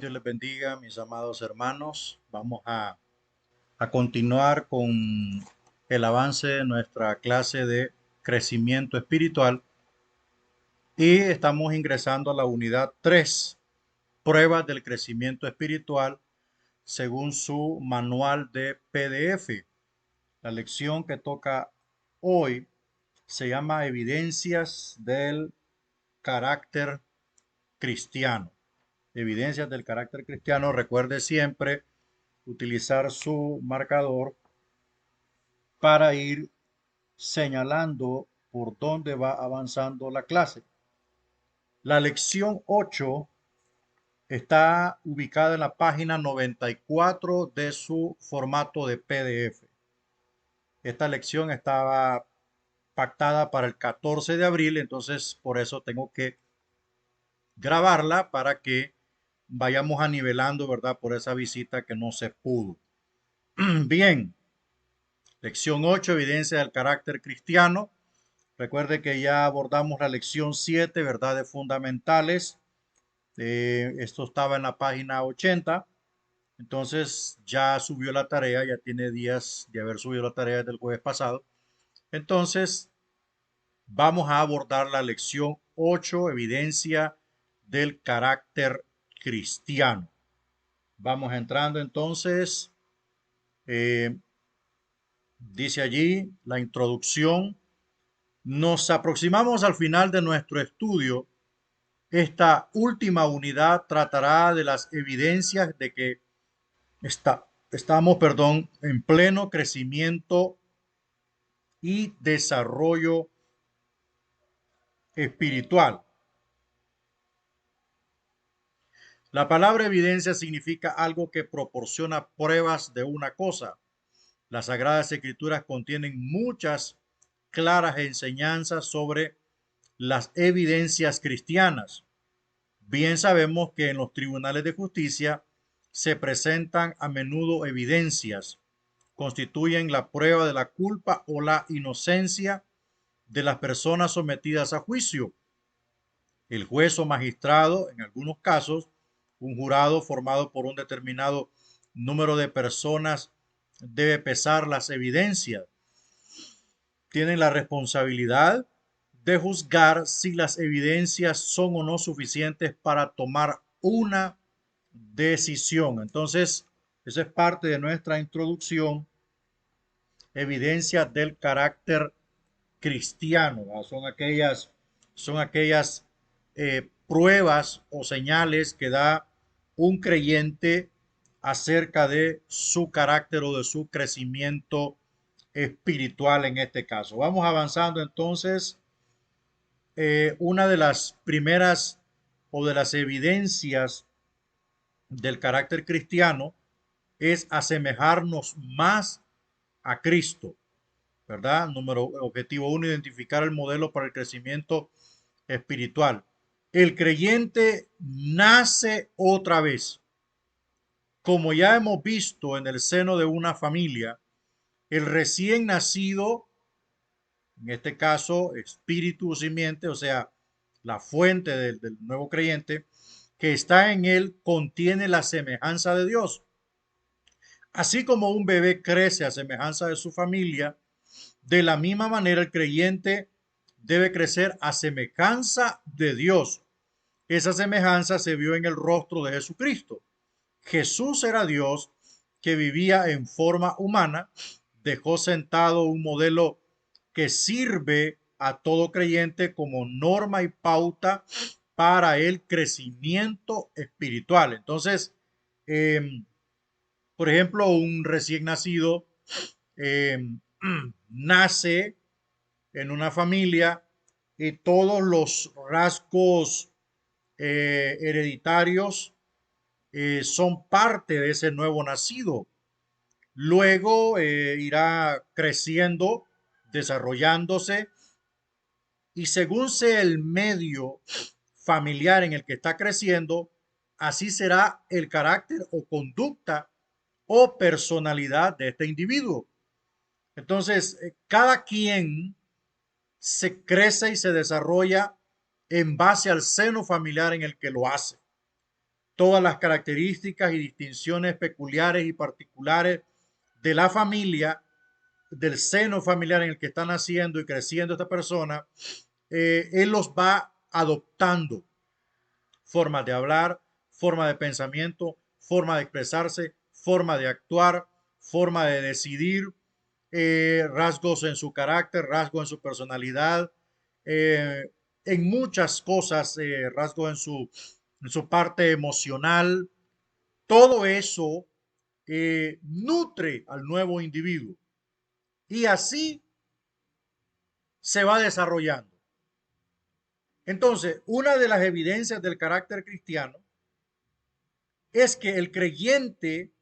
Dios les bendiga, mis amados hermanos. Vamos a continuar con el avance de nuestra clase de crecimiento espiritual y estamos ingresando a la unidad 3, pruebas del crecimiento espiritual, según su manual de PDF. La lección que toca hoy se llama Evidencias del carácter cristiano. Evidencias del carácter cristiano. Recuerde siempre utilizar su marcador para ir señalando por dónde va avanzando la clase. La lección 8 está ubicada en la página 94 de su formato de PDF. Esta lección estaba pactada para el 14 de abril, entonces por eso tengo que grabarla para que vayamos a nivelando, ¿verdad? Por esa visita que no se pudo. Bien, lección 8, evidencia del carácter cristiano. Recuerde que ya abordamos la lección 7, verdades fundamentales. Esto estaba en la página 80. Entonces ya subió la tarea, ya tiene días de haber subido la tarea desde el jueves pasado. Entonces vamos a abordar la lección 8, evidencia del carácter cristiano. Vamos entrando entonces. eh, Dice allí la introducción. Nos aproximamos al final de nuestro estudio. Esta última unidad tratará de las evidencias de que estamos, en pleno crecimiento y desarrollo espiritual. La palabra evidencia significa algo que proporciona pruebas de una cosa. Las Sagradas Escrituras contienen muchas claras enseñanzas sobre las evidencias cristianas. Bien sabemos que en los tribunales de justicia se presentan a menudo evidencias, constituyen la prueba de la culpa o la inocencia de las personas sometidas a juicio. El juez o magistrado, en algunos casos, un jurado formado por un determinado número de personas, debe pesar las evidencias. Tienen la responsabilidad de juzgar si las evidencias son o no suficientes para tomar una decisión. Entonces, esa es parte de nuestra introducción, evidencias del carácter cristiano, ¿verdad? Son aquellas pruebas o señales que da un creyente acerca de su carácter o de su crecimiento espiritual en este caso. Vamos avanzando entonces. Una de las primeras o de las evidencias del carácter cristiano es asemejarnos más a Cristo, ¿verdad? Objetivo uno, identificar el modelo para el crecimiento espiritual. El creyente nace otra vez. Como ya hemos visto en el seno de una familia, el recién nacido, en este caso espíritu o simiente, o sea, la fuente del nuevo creyente, que está en él, contiene la semejanza de Dios. Así como un bebé crece a semejanza de su familia, de la misma manera el creyente debe crecer a semejanza de Dios. Esa semejanza se vio en el rostro de Jesucristo. Jesús era Dios que vivía en forma humana, dejó sentado un modelo que sirve a todo creyente como norma y pauta para el crecimiento espiritual. Entonces, eh, por ejemplo, un recién nacido eh, nace en una familia y todos los rasgos hereditarios son parte de ese nuevo nacido. Luego irá creciendo, desarrollándose y según sea el medio familiar en el que está creciendo, así será el carácter o conducta o personalidad de este individuo. Entonces, cada quien se crece y se desarrolla en base al seno familiar en el que lo hace. todas las características y distinciones peculiares y particulares de la familia, del seno familiar en el que está naciendo y creciendo esta persona, él los va adoptando. Formas de hablar, forma de pensamiento, forma de expresarse, forma de actuar, forma de decidir, rasgos en su carácter, rasgos en su personalidad, eh, en muchas cosas, rasgos en su parte emocional. Todo eso nutre al nuevo individuo y así se va desarrollando. Entonces, una de las evidencias del carácter cristiano es que el creyente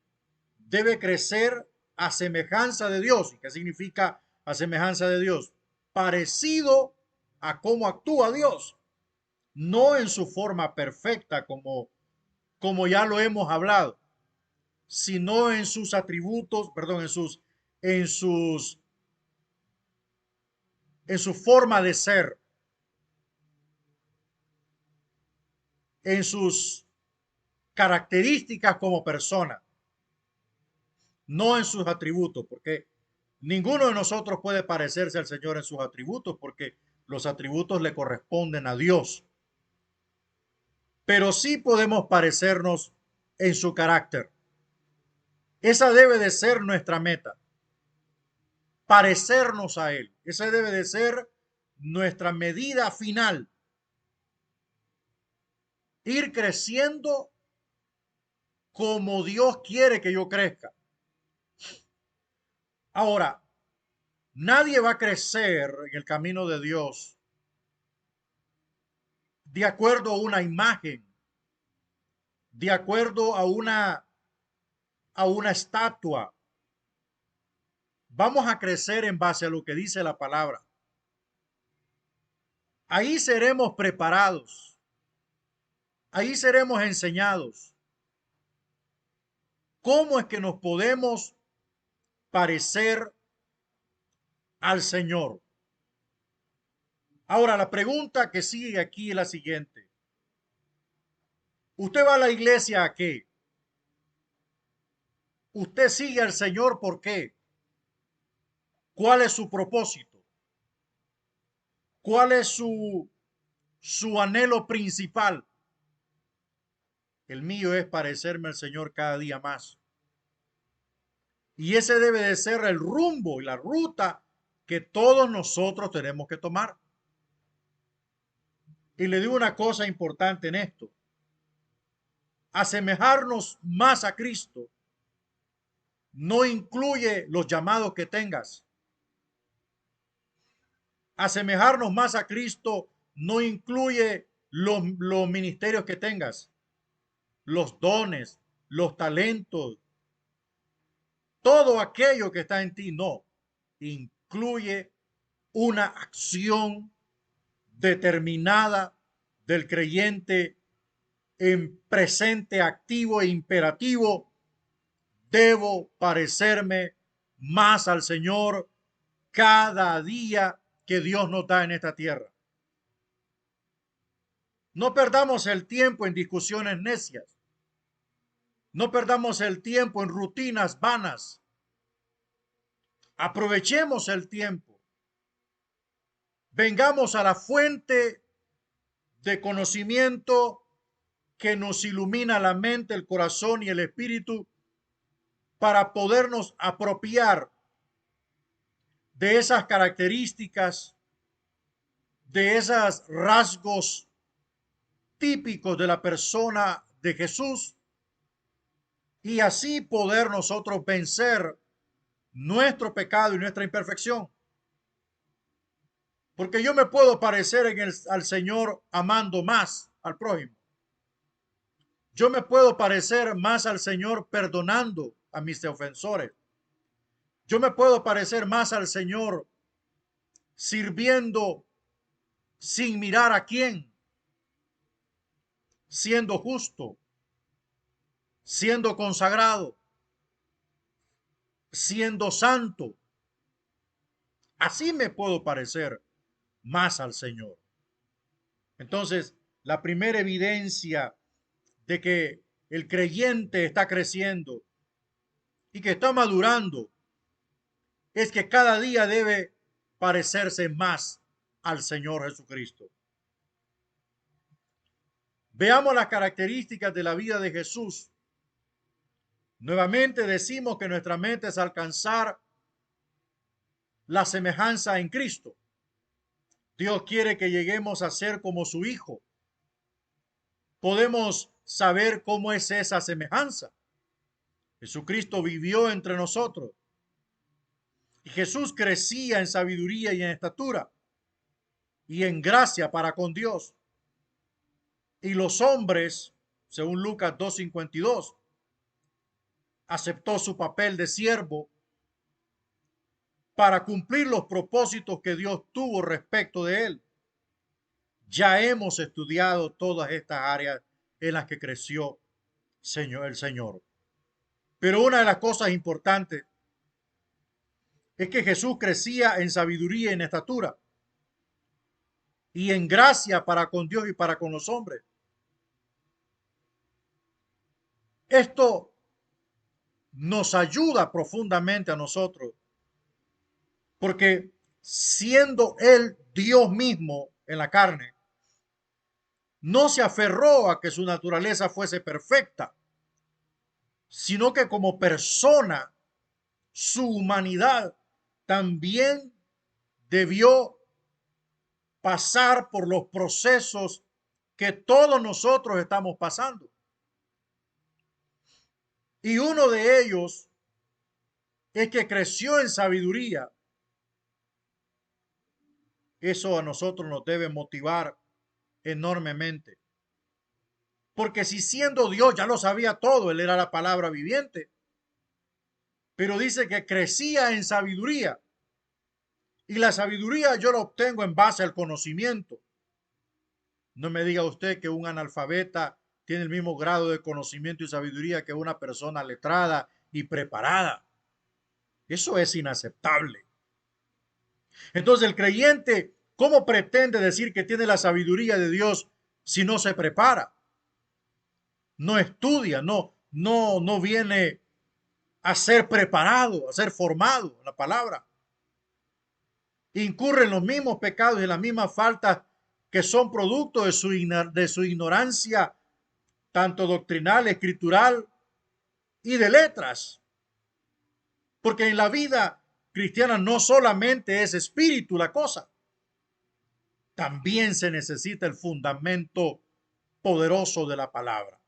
debe crecer a semejanza de Dios. ¿Y qué significa a semejanza de Dios? Parecido a cómo actúa Dios, no en su forma perfecta como ya lo hemos hablado, sino en sus atributos, perdón, en sus, en su forma de ser, en sus características como persona, no en sus atributos, porque ninguno de nosotros puede parecerse al Señor en sus atributos, porque los atributos le corresponden a Dios. Pero sí podemos parecernos en su carácter. Esa debe de ser nuestra meta, parecernos a Él. Esa debe de ser nuestra medida final. Ir creciendo como Dios quiere que yo crezca. Ahora, nadie va a crecer en el camino de Dios de acuerdo a una imagen, de acuerdo a una estatua. Vamos a crecer en base a lo que dice la palabra. Ahí seremos preparados. Ahí seremos enseñados. ¿Cómo es que nos podemos parecer al Señor? Ahora, la pregunta que sigue aquí es la siguiente. ¿Usted va a la iglesia a qué? ¿Usted sigue al Señor por qué? ¿Cuál es su propósito? ¿Cuál es su anhelo principal? El mío es parecerme al Señor cada día más. Y ese debe de ser el rumbo y la ruta que todos nosotros tenemos que tomar. Y le digo una cosa importante en esto. Asemejarnos más a Cristo no incluye los llamados que tengas. Asemejarnos más a Cristo no incluye los ministerios que tengas, los dones, los talentos, todo aquello que está en ti. No, incluye una acción determinada del creyente en presente activo e imperativo. Debo parecerme más al Señor cada día que Dios nos da en esta tierra. No perdamos el tiempo en discusiones necias. No perdamos el tiempo en rutinas vanas. Aprovechemos el tiempo. Vengamos a la fuente de conocimiento que nos ilumina la mente, el corazón y el espíritu para podernos apropiar de esas características, de esos rasgos típicos de la persona de Jesús y así poder nosotros vencer nuestro pecado y nuestra imperfección. Porque yo me puedo parecer al Señor amando más al prójimo. Yo me puedo parecer más al Señor perdonando a mis ofensores. Yo me puedo parecer más al Señor sirviendo sin mirar a quién, siendo justo, siendo consagrado, siendo santo. Así me puedo parecer más al Señor. Entonces, la primera evidencia de que el creyente está creciendo y que está madurando es que cada día debe parecerse más al Señor Jesucristo. Veamos las características de la vida de Jesús. Nuevamente decimos que nuestra meta es alcanzar la semejanza en Cristo. Dios quiere que lleguemos a ser como su Hijo. Podemos saber cómo es esa semejanza. Jesucristo vivió entre nosotros. Y Jesús crecía en sabiduría y en estatura y en gracia para con Dios. Y los hombres, según Lucas 2:52, aceptó su papel de siervo para cumplir los propósitos que Dios tuvo respecto de él. Ya hemos estudiado todas estas áreas en las que creció el Señor. Pero una de las cosas importantes es que Jesús crecía en sabiduría y en estatura y en gracia para con Dios y para con los hombres. Esto nos ayuda profundamente a nosotros, porque siendo Él Dios mismo en la carne, no se aferró a que su naturaleza fuese perfecta, sino que como persona, su humanidad también debió pasar por los procesos que todos nosotros estamos pasando. Y uno de ellos es que creció en sabiduría. Eso a nosotros nos debe motivar enormemente. Porque si siendo Dios ya lo sabía todo, Él era la palabra viviente. Pero dice que crecía en sabiduría. Y la sabiduría yo la obtengo en base al conocimiento. No me diga usted que un analfabeta tiene el mismo grado de conocimiento y sabiduría que una persona letrada y preparada. Eso es inaceptable. Entonces el creyente, ¿cómo pretende decir que tiene la sabiduría de Dios si no se prepara? No estudia, no viene a ser preparado, a ser formado en la palabra. Incurre en los mismos pecados y las mismas faltas que son producto de su ignorancia, tanto doctrinal, escritural y de letras. Porque en la vida cristiana no solamente es espíritu la cosa, también se necesita el fundamento poderoso de la palabra.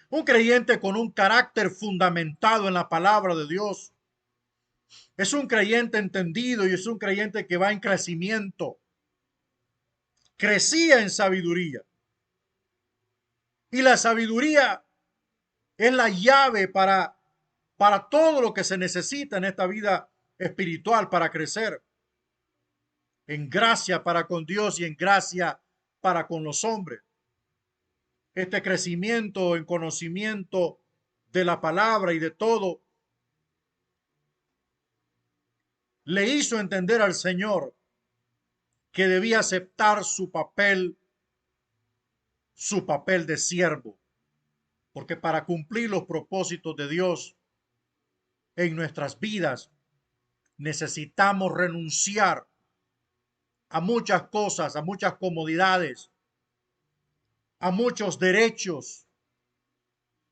Un creyente con un carácter fundamentado en la palabra de Dios es un creyente entendido y es un creyente que va en crecimiento. Crecía en sabiduría. Y la sabiduría es la llave para todo lo que se necesita en esta vida espiritual para crecer. En gracia para con Dios y en gracia para con los hombres. Este crecimiento en conocimiento de la palabra y de todo le hizo entender al Señor que debía aceptar su papel de siervo, porque para cumplir los propósitos de Dios en nuestras vidas necesitamos renunciar a muchas cosas, a muchas comodidades, a muchos derechos.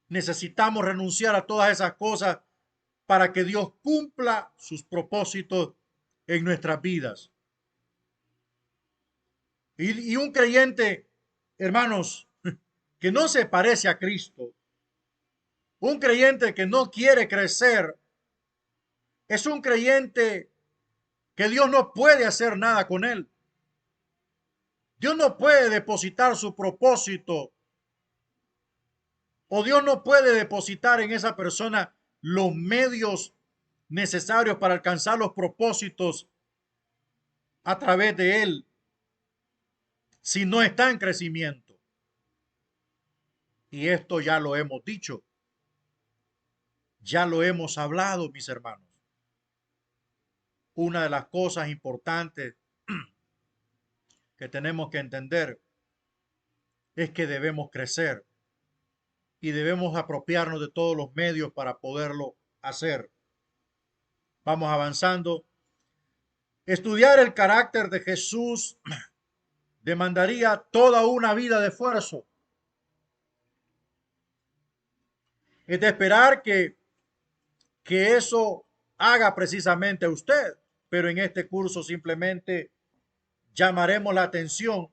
Necesitamos renunciar a todas esas cosas para que Dios cumpla sus propósitos en nuestras vidas. Y un creyente, hermanos, que no se parece a Cristo, un creyente que no quiere crecer, es un creyente que Dios no puede hacer nada con él. Dios no puede depositar su propósito o Dios no puede depositar en esa persona los medios necesarios para alcanzar los propósitos a través de él si no está en crecimiento. Y esto ya lo hemos dicho, ya lo hemos hablado, mis hermanos. Una de las cosas importantes que tenemos que entender es que debemos crecer. y debemos apropiarnos de todos los medios para poderlo hacer. Vamos avanzando. Estudiar el carácter de Jesús demandaría toda una vida de esfuerzo. Es de esperar que eso haga precisamente usted, pero en este curso simplemente llamaremos la atención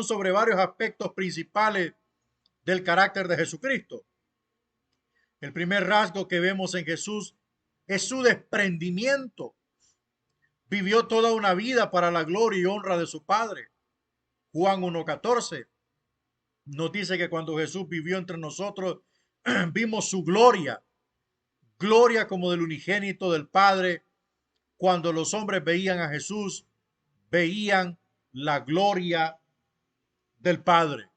sobre varios aspectos principales del carácter de Jesucristo. El primer rasgo que vemos en Jesús es su desprendimiento. Vivió toda una vida para la gloria y honra de su Padre. Juan 1:14 nos dice que cuando Jesús vivió entre nosotros, vimos su gloria, gloria como del unigénito del Padre. Cuando los hombres veían a Jesús, veían la gloria del Padre.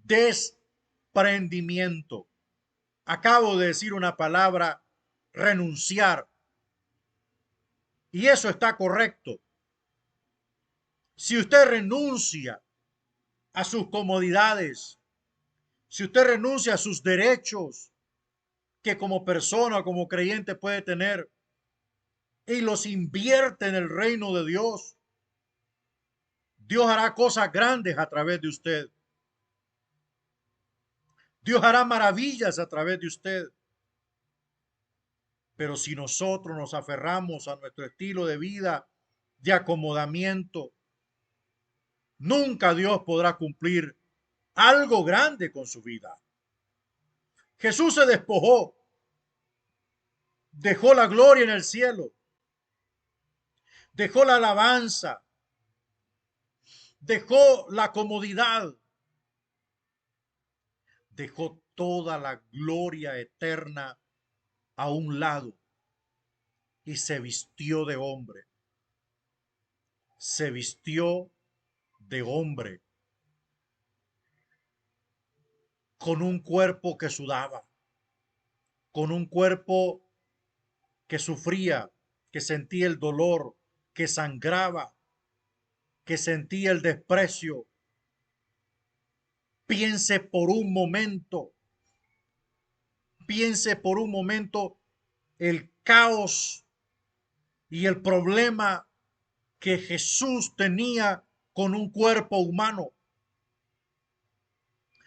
Desprendimiento. Acabo de decir una palabra, renunciar. Y eso está correcto. Si usted renuncia a sus comodidades, si usted renuncia a sus derechos que como persona, como creyente puede tener, y los invierte en el reino de Dios, Dios hará cosas grandes a través de usted. Dios hará maravillas a través de usted. Pero si nosotros nos aferramos a nuestro estilo de vida, de acomodamiento, nunca Dios podrá cumplir algo grande con su vida. Jesús se despojó, dejó la gloria en el cielo, dejó la alabanza, dejó la comodidad, dejó toda la gloria eterna a un lado y se vistió de hombre. Se vistió de hombre con un cuerpo que sudaba, con un cuerpo que sufría, que sentía el dolor, que sangraba, que sentía el desprecio. Piense por un momento el caos y el problema que Jesús tenía con un cuerpo humano.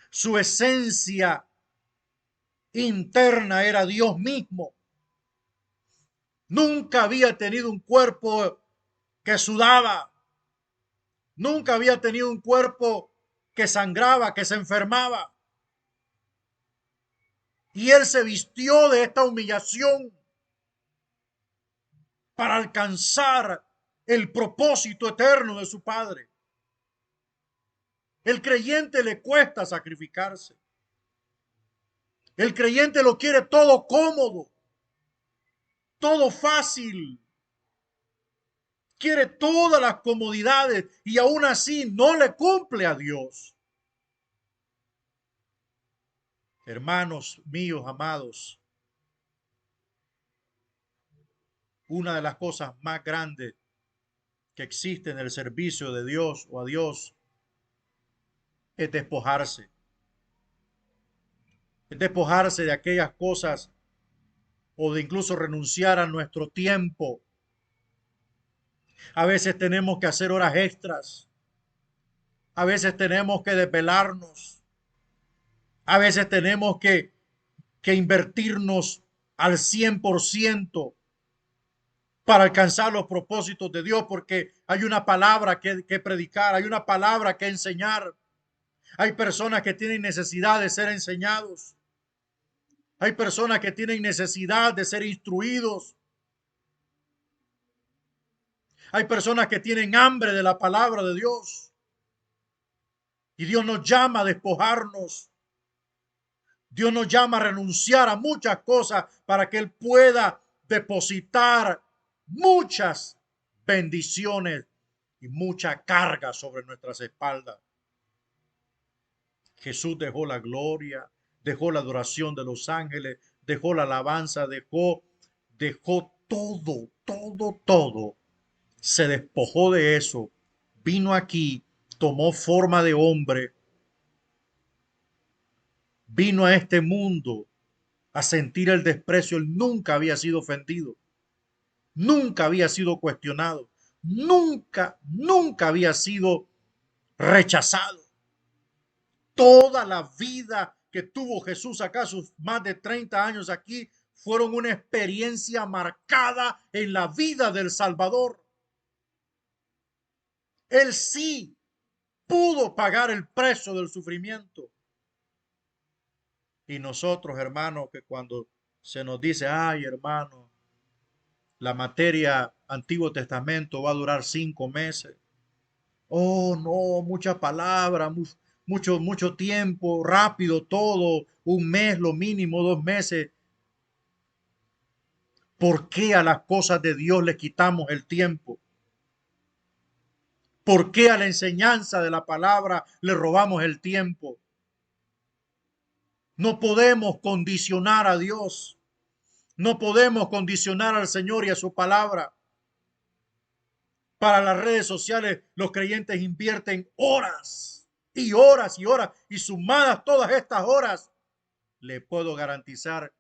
Su esencia interna era Dios mismo. Nunca había tenido un cuerpo que sudaba. Nunca había tenido un cuerpo que sangraba, que se enfermaba. Y él se vistió de esta humillación para alcanzar el propósito eterno de su Padre. El creyente le cuesta sacrificarse. El creyente lo quiere todo cómodo, todo fácil. Quiere todas las comodidades y aún así no le cumple a Dios. Hermanos míos amados, una de las cosas más grandes que existe en el servicio de Dios o a Dios es despojarse. Es despojarse de aquellas cosas o de incluso renunciar a nuestro tiempo. A veces tenemos que hacer horas extras. A veces tenemos que desvelarnos. A veces tenemos que invertirnos al 100% para alcanzar los propósitos de Dios, porque hay una palabra que predicar, hay una palabra que enseñar. Hay personas que tienen necesidad de ser enseñados. Hay personas que tienen necesidad de ser instruidos. Hay personas que tienen hambre de la palabra de Dios. Y Dios nos llama a despojarnos. Dios nos llama a renunciar a muchas cosas para que Él pueda depositar muchas bendiciones y mucha carga sobre nuestras espaldas. Jesús dejó la gloria, dejó la adoración de los ángeles, dejó la alabanza, dejó todo se despojó de eso, vino aquí, tomó forma de hombre, vino a este mundo a sentir el desprecio. Él nunca había sido ofendido, nunca había sido cuestionado, nunca había sido rechazado. Toda la vida que tuvo Jesús acá, sus más de 30 años aquí, fueron una experiencia marcada en la vida del Salvador. Él sí pudo pagar el precio del sufrimiento. Y nosotros, hermanos, que cuando se nos dice, ay, hermano, la materia Antiguo Testamento va a durar 5 meses. Oh, no, mucha palabra, mucho tiempo, rápido todo, un mes, lo mínimo 2 meses. ¿Por qué a las cosas de Dios le quitamos el tiempo? ¿Por qué a la enseñanza de la palabra le robamos el tiempo? No podemos condicionar a Dios. No podemos condicionar al Señor y a su palabra. Para las redes sociales, los creyentes invierten horas y horas y horas. Y sumadas todas estas horas, le puedo garantizar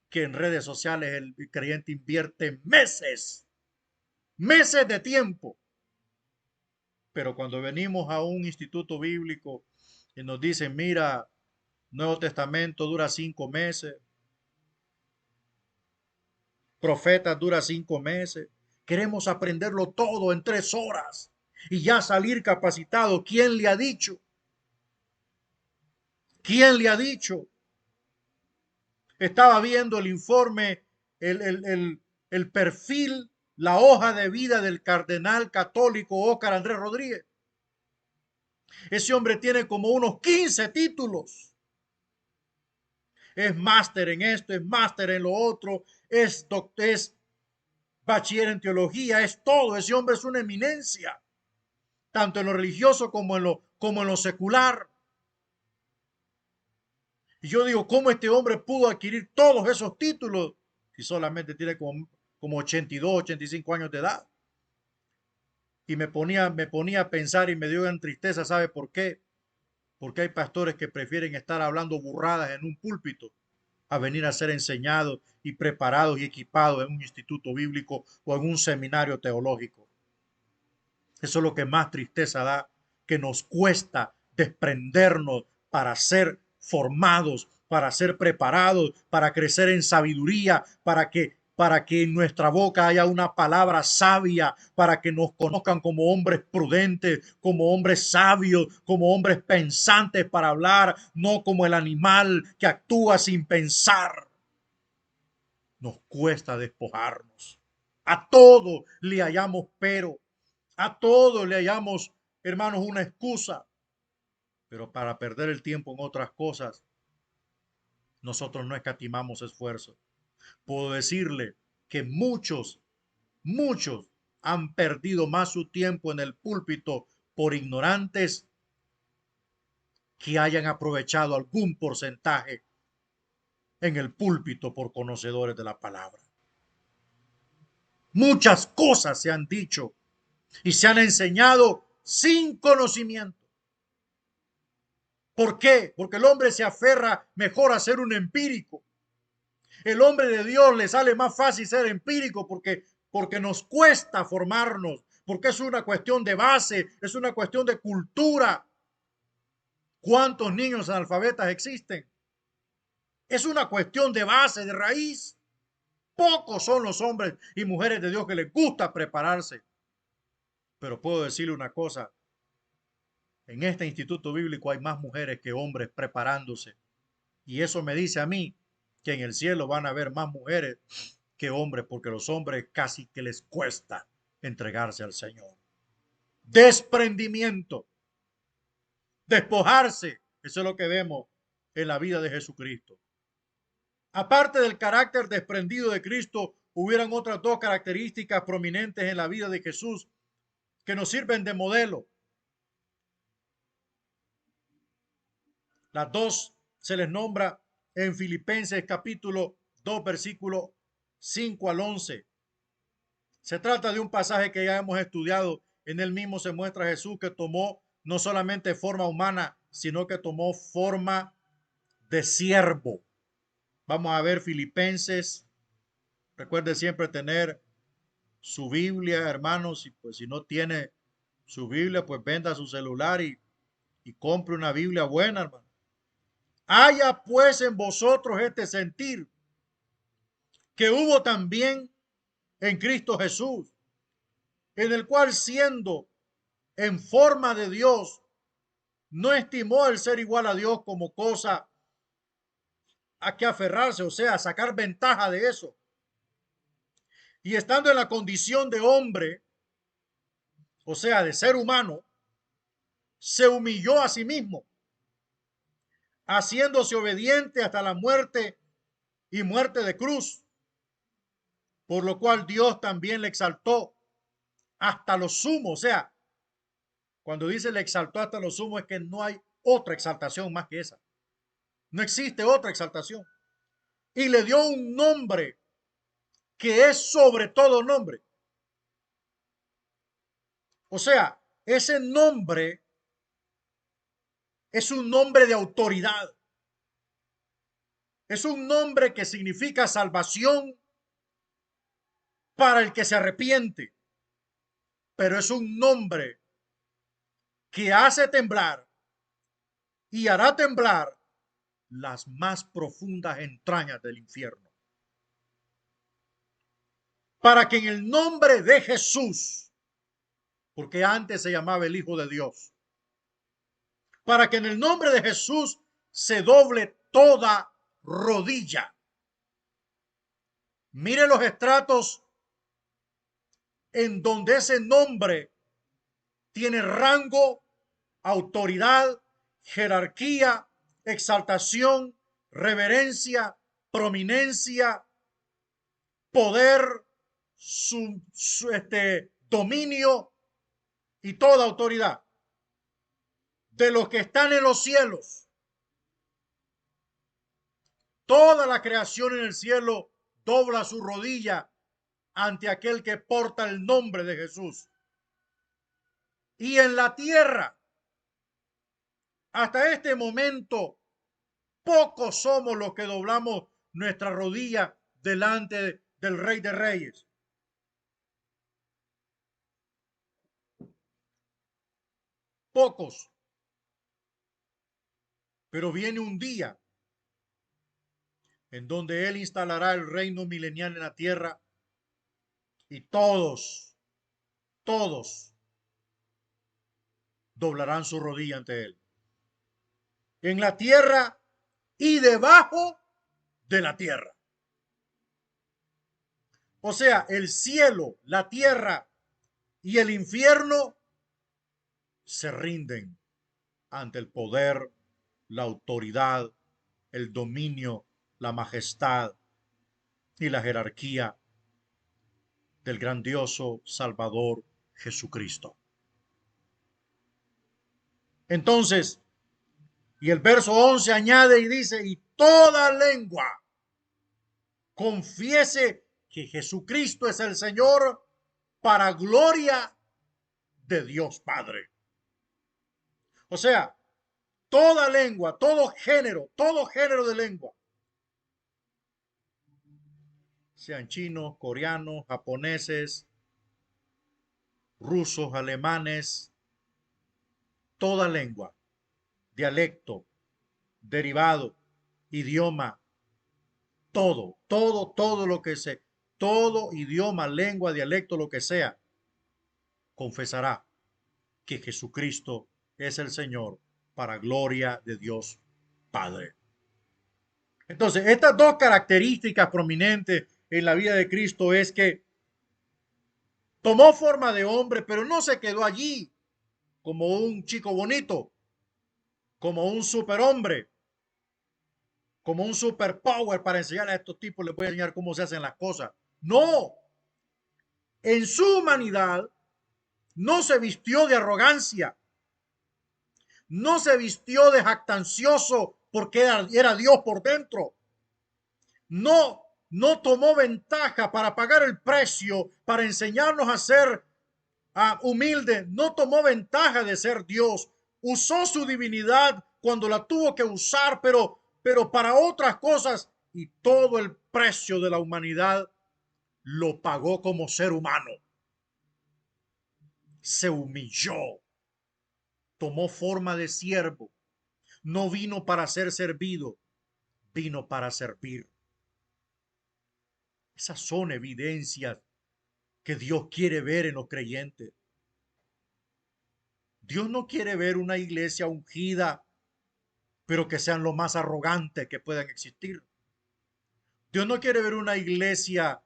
que en redes sociales el creyente invierte meses de tiempo. Pero cuando venimos a un instituto bíblico y nos dicen, mira, Nuevo Testamento dura 5 meses, Profetas dura 5 meses, queremos aprenderlo todo en 3 horas y ya salir capacitado. ¿Quién le ha dicho? ¿Quién le ha dicho? Estaba viendo el informe, el perfil, la hoja de vida del cardenal católico Óscar Andrés Rodríguez. Ese hombre tiene como unos 15 títulos. Es máster en esto, es máster en lo otro, es bachiller en teología, es todo. Ese hombre es una eminencia, tanto en lo religioso como en lo secular. Y yo digo, ¿cómo este hombre pudo adquirir todos esos títulos si solamente tiene como 82, 85 años de edad? Y me ponía a pensar y me dio gran tristeza. ¿Sabe por qué? Porque hay pastores que prefieren estar hablando burradas en un púlpito a venir a ser enseñados y preparados y equipados en un instituto bíblico o en un seminario teológico. Eso es lo que más tristeza da, que nos cuesta desprendernos para ser formados, para ser preparados, para crecer en sabiduría, para que en nuestra boca haya una palabra sabia, para que nos conozcan como hombres prudentes, como hombres sabios, como hombres pensantes para hablar, no como el animal que actúa sin pensar. Nos cuesta despojarnos. A todo le hallamos pero. A todo le hallamos, hermanos, una excusa. Pero para perder el tiempo en otras cosas, nosotros no escatimamos esfuerzo. Puedo decirle que muchos han perdido más su tiempo en el púlpito por ignorantes que hayan aprovechado algún porcentaje en el púlpito por conocedores de la palabra. Muchas cosas se han dicho y se han enseñado sin conocimiento. ¿Por qué? Porque el hombre se aferra mejor a ser un empírico. El hombre de Dios le sale más fácil ser empírico porque nos cuesta formarnos, porque es una cuestión de base, es una cuestión de cultura. ¿Cuántos niños analfabetas existen? Es una cuestión de base, de raíz. Pocos son los hombres y mujeres de Dios que les gusta prepararse. Pero puedo decirle una cosa, en este instituto bíblico hay más mujeres que hombres preparándose. Y eso me dice a mí que en el cielo van a haber más mujeres que hombres, porque los hombres casi que les cuesta entregarse al Señor. Desprendimiento, despojarse, eso es lo que vemos en la vida de Jesucristo. Aparte del carácter desprendido de Cristo, hubieran otras dos características prominentes en la vida de Jesús que nos sirven de modelo. Las dos se les nombra en Filipenses capítulo 2, versículo 5 al 11. Se trata de un pasaje que ya hemos estudiado. En él mismo se muestra a Jesús que tomó no solamente forma humana, sino que tomó forma de siervo. Vamos a ver Filipenses. Recuerde siempre tener su Biblia, hermanos. Y pues si no tiene su Biblia, pues venda su celular y compre una Biblia buena, hermano. Haya pues en vosotros este sentir que hubo también en Cristo Jesús, en el cual siendo en forma de Dios, no estimó el ser igual a Dios como cosa a que aferrarse, o sea, sacar ventaja de eso. Y estando en la condición de hombre, o sea, de ser humano, se humilló a sí mismo, haciéndose obediente hasta la muerte y muerte de cruz, por lo cual Dios también le exaltó hasta lo sumo. O sea, cuando dice le exaltó hasta lo sumo es que no hay otra exaltación más que esa. No existe otra exaltación. Y le dio un nombre que es sobre todo nombre. O sea, ese nombre es un nombre de autoridad. Es un nombre que significa salvación para el que se arrepiente. Pero es un nombre que hace temblar y hará temblar las más profundas entrañas del infierno. Para que en el nombre de Jesús, porque antes se llamaba el Hijo de Dios, para que en el nombre de Jesús se doble toda rodilla. Mire los estratos en donde ese nombre tiene rango, autoridad, jerarquía, exaltación, reverencia, prominencia, poder, dominio y toda autoridad de los que están en los cielos. Toda la creación en el cielo dobla su rodilla ante aquel que porta el nombre de Jesús. Y en la tierra, hasta este momento, pocos somos los que doblamos nuestra rodilla delante del Rey de Reyes. Pocos. Pero viene un día en donde Él instalará el reino milenial en la tierra y todos doblarán su rodilla ante Él. En la tierra y debajo de la tierra. O sea, el cielo, la tierra y el infierno se rinden ante el poder, la autoridad, el dominio, la majestad y la jerarquía del grandioso Salvador Jesucristo. Entonces, y el verso 11 añade y dice, y toda lengua confiese que Jesucristo es el Señor para gloria de Dios Padre. O sea, toda lengua, todo género de lengua, sean chinos, coreanos, japoneses, rusos, alemanes, toda lengua, dialecto, derivado, idioma, todo lo que sea, todo idioma, lengua, dialecto, lo que sea, confesará que Jesucristo es el Señor para gloria de Dios Padre. Entonces, estas dos características prominentes en la vida de Cristo es que tomó forma de hombre, pero no se quedó allí como un chico bonito, como un superhombre, como un superpower para enseñar a estos tipos, les voy a enseñar cómo se hacen las cosas. No, en su humanidad no se vistió de arrogancia, no se vistió de jactancioso porque era Dios por dentro. No, no tomó ventaja para pagar el precio, para enseñarnos a ser humildes, no tomó ventaja de ser Dios. Usó su divinidad cuando la tuvo que usar, pero para otras cosas, y todo el precio de la humanidad lo pagó como ser humano. Se humilló, tomó forma de siervo, no vino para ser servido, vino para servir. Esas son evidencias que Dios quiere ver en los creyentes. Dios no quiere ver una iglesia ungida, pero que sean lo más arrogantes que puedan existir. Dios no quiere ver una iglesia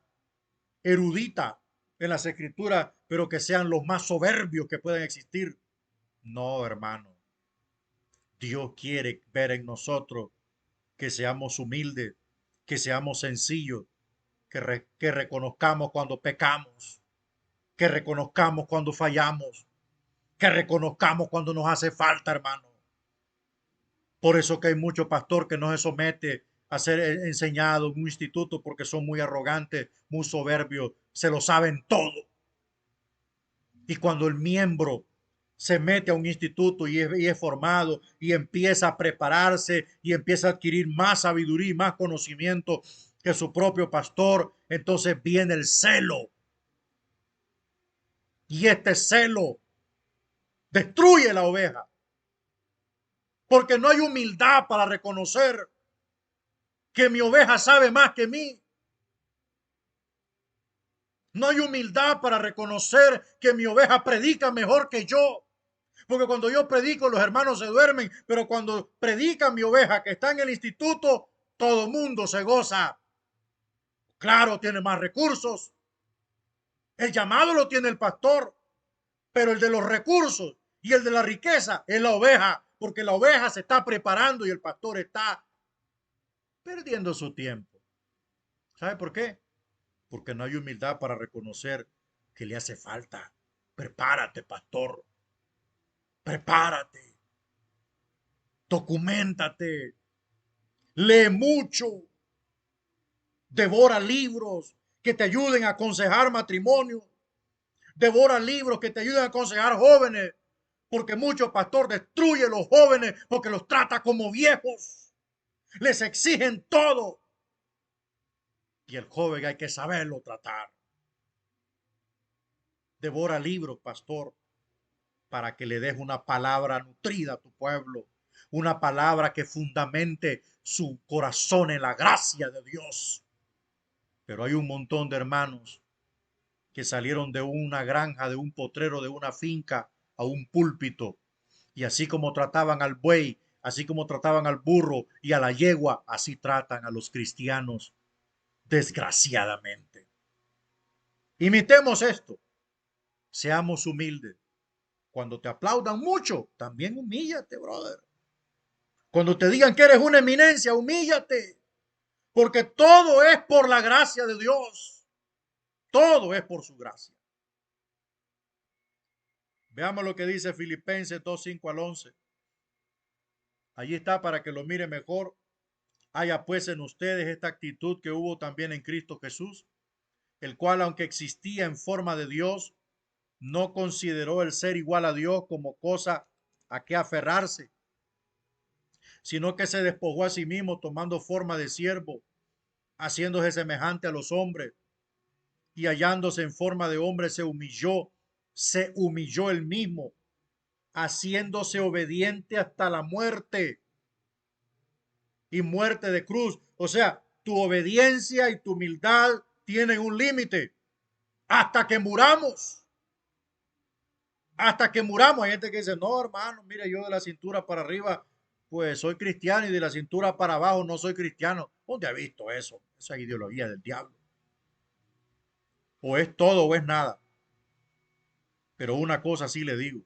erudita en las escrituras, pero que sean los más soberbios que puedan existir. No, hermano. Dios quiere ver en nosotros que seamos humildes, que seamos sencillos, que reconozcamos cuando pecamos, que reconozcamos cuando fallamos, que reconozcamos cuando nos hace falta, hermano. Por eso que hay mucho pastor que no se somete a ser enseñado en un instituto porque son muy arrogantes, muy soberbios, se lo saben todo. Y cuando el miembro se mete a un instituto y es formado y empieza a prepararse y empieza a adquirir más sabiduría y más conocimiento que su propio pastor, entonces viene el celo. Y este celo destruye la oveja. Porque no hay humildad para reconocer que mi oveja sabe más que mí. No hay humildad para reconocer que mi oveja predica mejor que yo. Porque cuando yo predico, los hermanos se duermen, pero cuando predica mi oveja que está en el instituto, todo el mundo se goza. Claro, tiene más recursos. El llamado lo tiene el pastor, pero el de los recursos y el de la riqueza es la oveja, porque la oveja se está preparando y el pastor está perdiendo su tiempo. ¿Sabe por qué? Porque no hay humildad para reconocer que le hace falta. Prepárate, pastor. Prepárate. Documentate. Lee mucho. Devora libros que te ayuden a aconsejar matrimonio. Devora libros que te ayuden a aconsejar jóvenes. Porque mucho pastor destruye a los jóvenes porque los trata como viejos. Les exigen todo. Y el joven hay que saberlo tratar. Devora libros, pastor, para que le des una palabra nutrida a tu pueblo, una palabra que fundamente su corazón en la gracia de Dios. Pero hay un montón de hermanos que salieron de una granja, de un potrero, de una finca a un púlpito. Y así como trataban al buey, así como trataban al burro y a la yegua, así tratan a los cristianos, desgraciadamente. Imitemos esto, seamos humildes. Cuando te aplaudan mucho, también humíllate, brother. Cuando te digan que eres una eminencia, humíllate. Porque todo es por la gracia de Dios. Todo es por su gracia. Veamos lo que dice Filipenses 2, 5 al 11. Allí está para que lo mire mejor. Haya pues en ustedes esta actitud que hubo también en Cristo Jesús, el cual, aunque existía en forma de Dios, no consideró el ser igual a Dios como cosa a que aferrarse, sino que se despojó a sí mismo tomando forma de siervo, haciéndose semejante a los hombres, y hallándose en forma de hombre se humilló él mismo, haciéndose obediente hasta la muerte y muerte de cruz. O sea, tu obediencia y tu humildad tienen un límite hasta que muramos. Hasta que muramos. Hay gente que dice, no, hermano, mire, yo de la cintura para arriba, pues soy cristiano y de la cintura para abajo no soy cristiano. ¿Dónde ha visto eso? Esa ideología del diablo. O es todo o es nada. Pero una cosa sí le digo.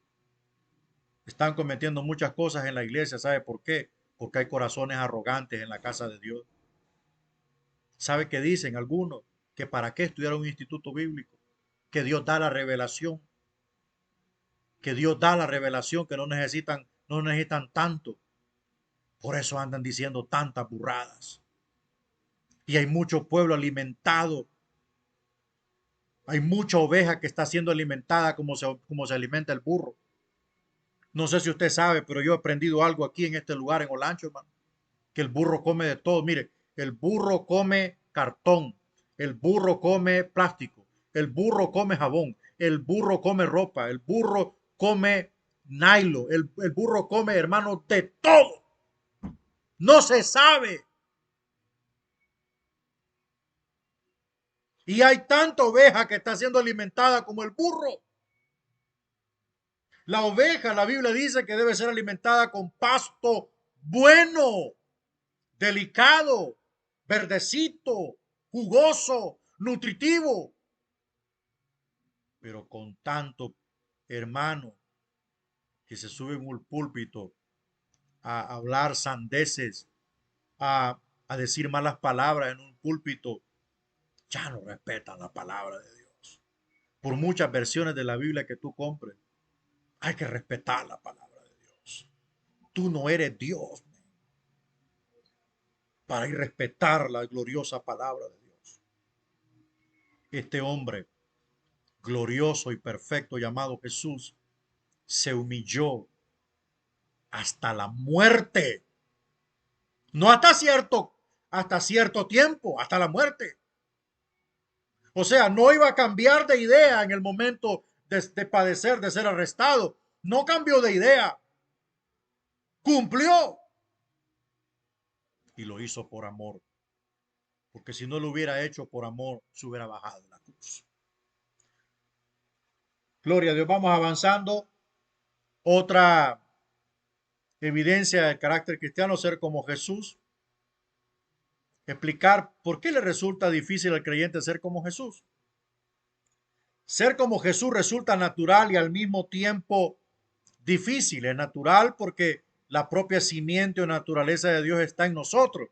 Están cometiendo muchas cosas en la iglesia. ¿Sabe por qué? Porque hay corazones arrogantes en la casa de Dios. ¿Sabe qué dicen algunos? Que para qué estudiar un instituto bíblico. Que Dios da la revelación. Que Dios da la revelación, que no necesitan tanto. Por eso andan diciendo tantas burradas. Y hay mucho pueblo alimentado. Hay mucha oveja que está siendo alimentada como se alimenta el burro. No sé si usted sabe, pero yo he aprendido algo aquí en este lugar, en Olancho, hermano, que el burro come de todo. Mire, el burro come cartón, el burro come plástico, el burro come jabón, el burro come ropa, el burro come nylon, el burro come, hermano, de todo. No se sabe. Y hay tanta oveja que está siendo alimentada como el burro. La oveja, la Biblia dice que debe ser alimentada con pasto bueno, delicado, verdecito, jugoso, nutritivo. Pero con tanto hermano que se sube en un púlpito a hablar sandeces, a decir malas palabras en un púlpito, ya no respetan la palabra de Dios. Por muchas versiones de la Biblia que tú compres, hay que respetar la palabra de Dios. Tú no eres Dios para ir respetar la gloriosa palabra de Dios. Este hombre glorioso y perfecto llamado Jesús se humilló hasta la muerte. No hasta cierto tiempo, hasta la muerte. O sea, no iba a cambiar de idea en el momento de padecer, de ser arrestado. No cambió de idea. Cumplió. Y lo hizo por amor. Porque si no lo hubiera hecho por amor, se hubiera bajado de la cruz. Gloria a Dios. Vamos avanzando. Otra evidencia del carácter cristiano, ser como Jesús. Explicar por qué le resulta difícil al creyente ser como Jesús. Ser como Jesús resulta natural y al mismo tiempo difícil. Es natural porque la propia simiente o naturaleza de Dios está en nosotros.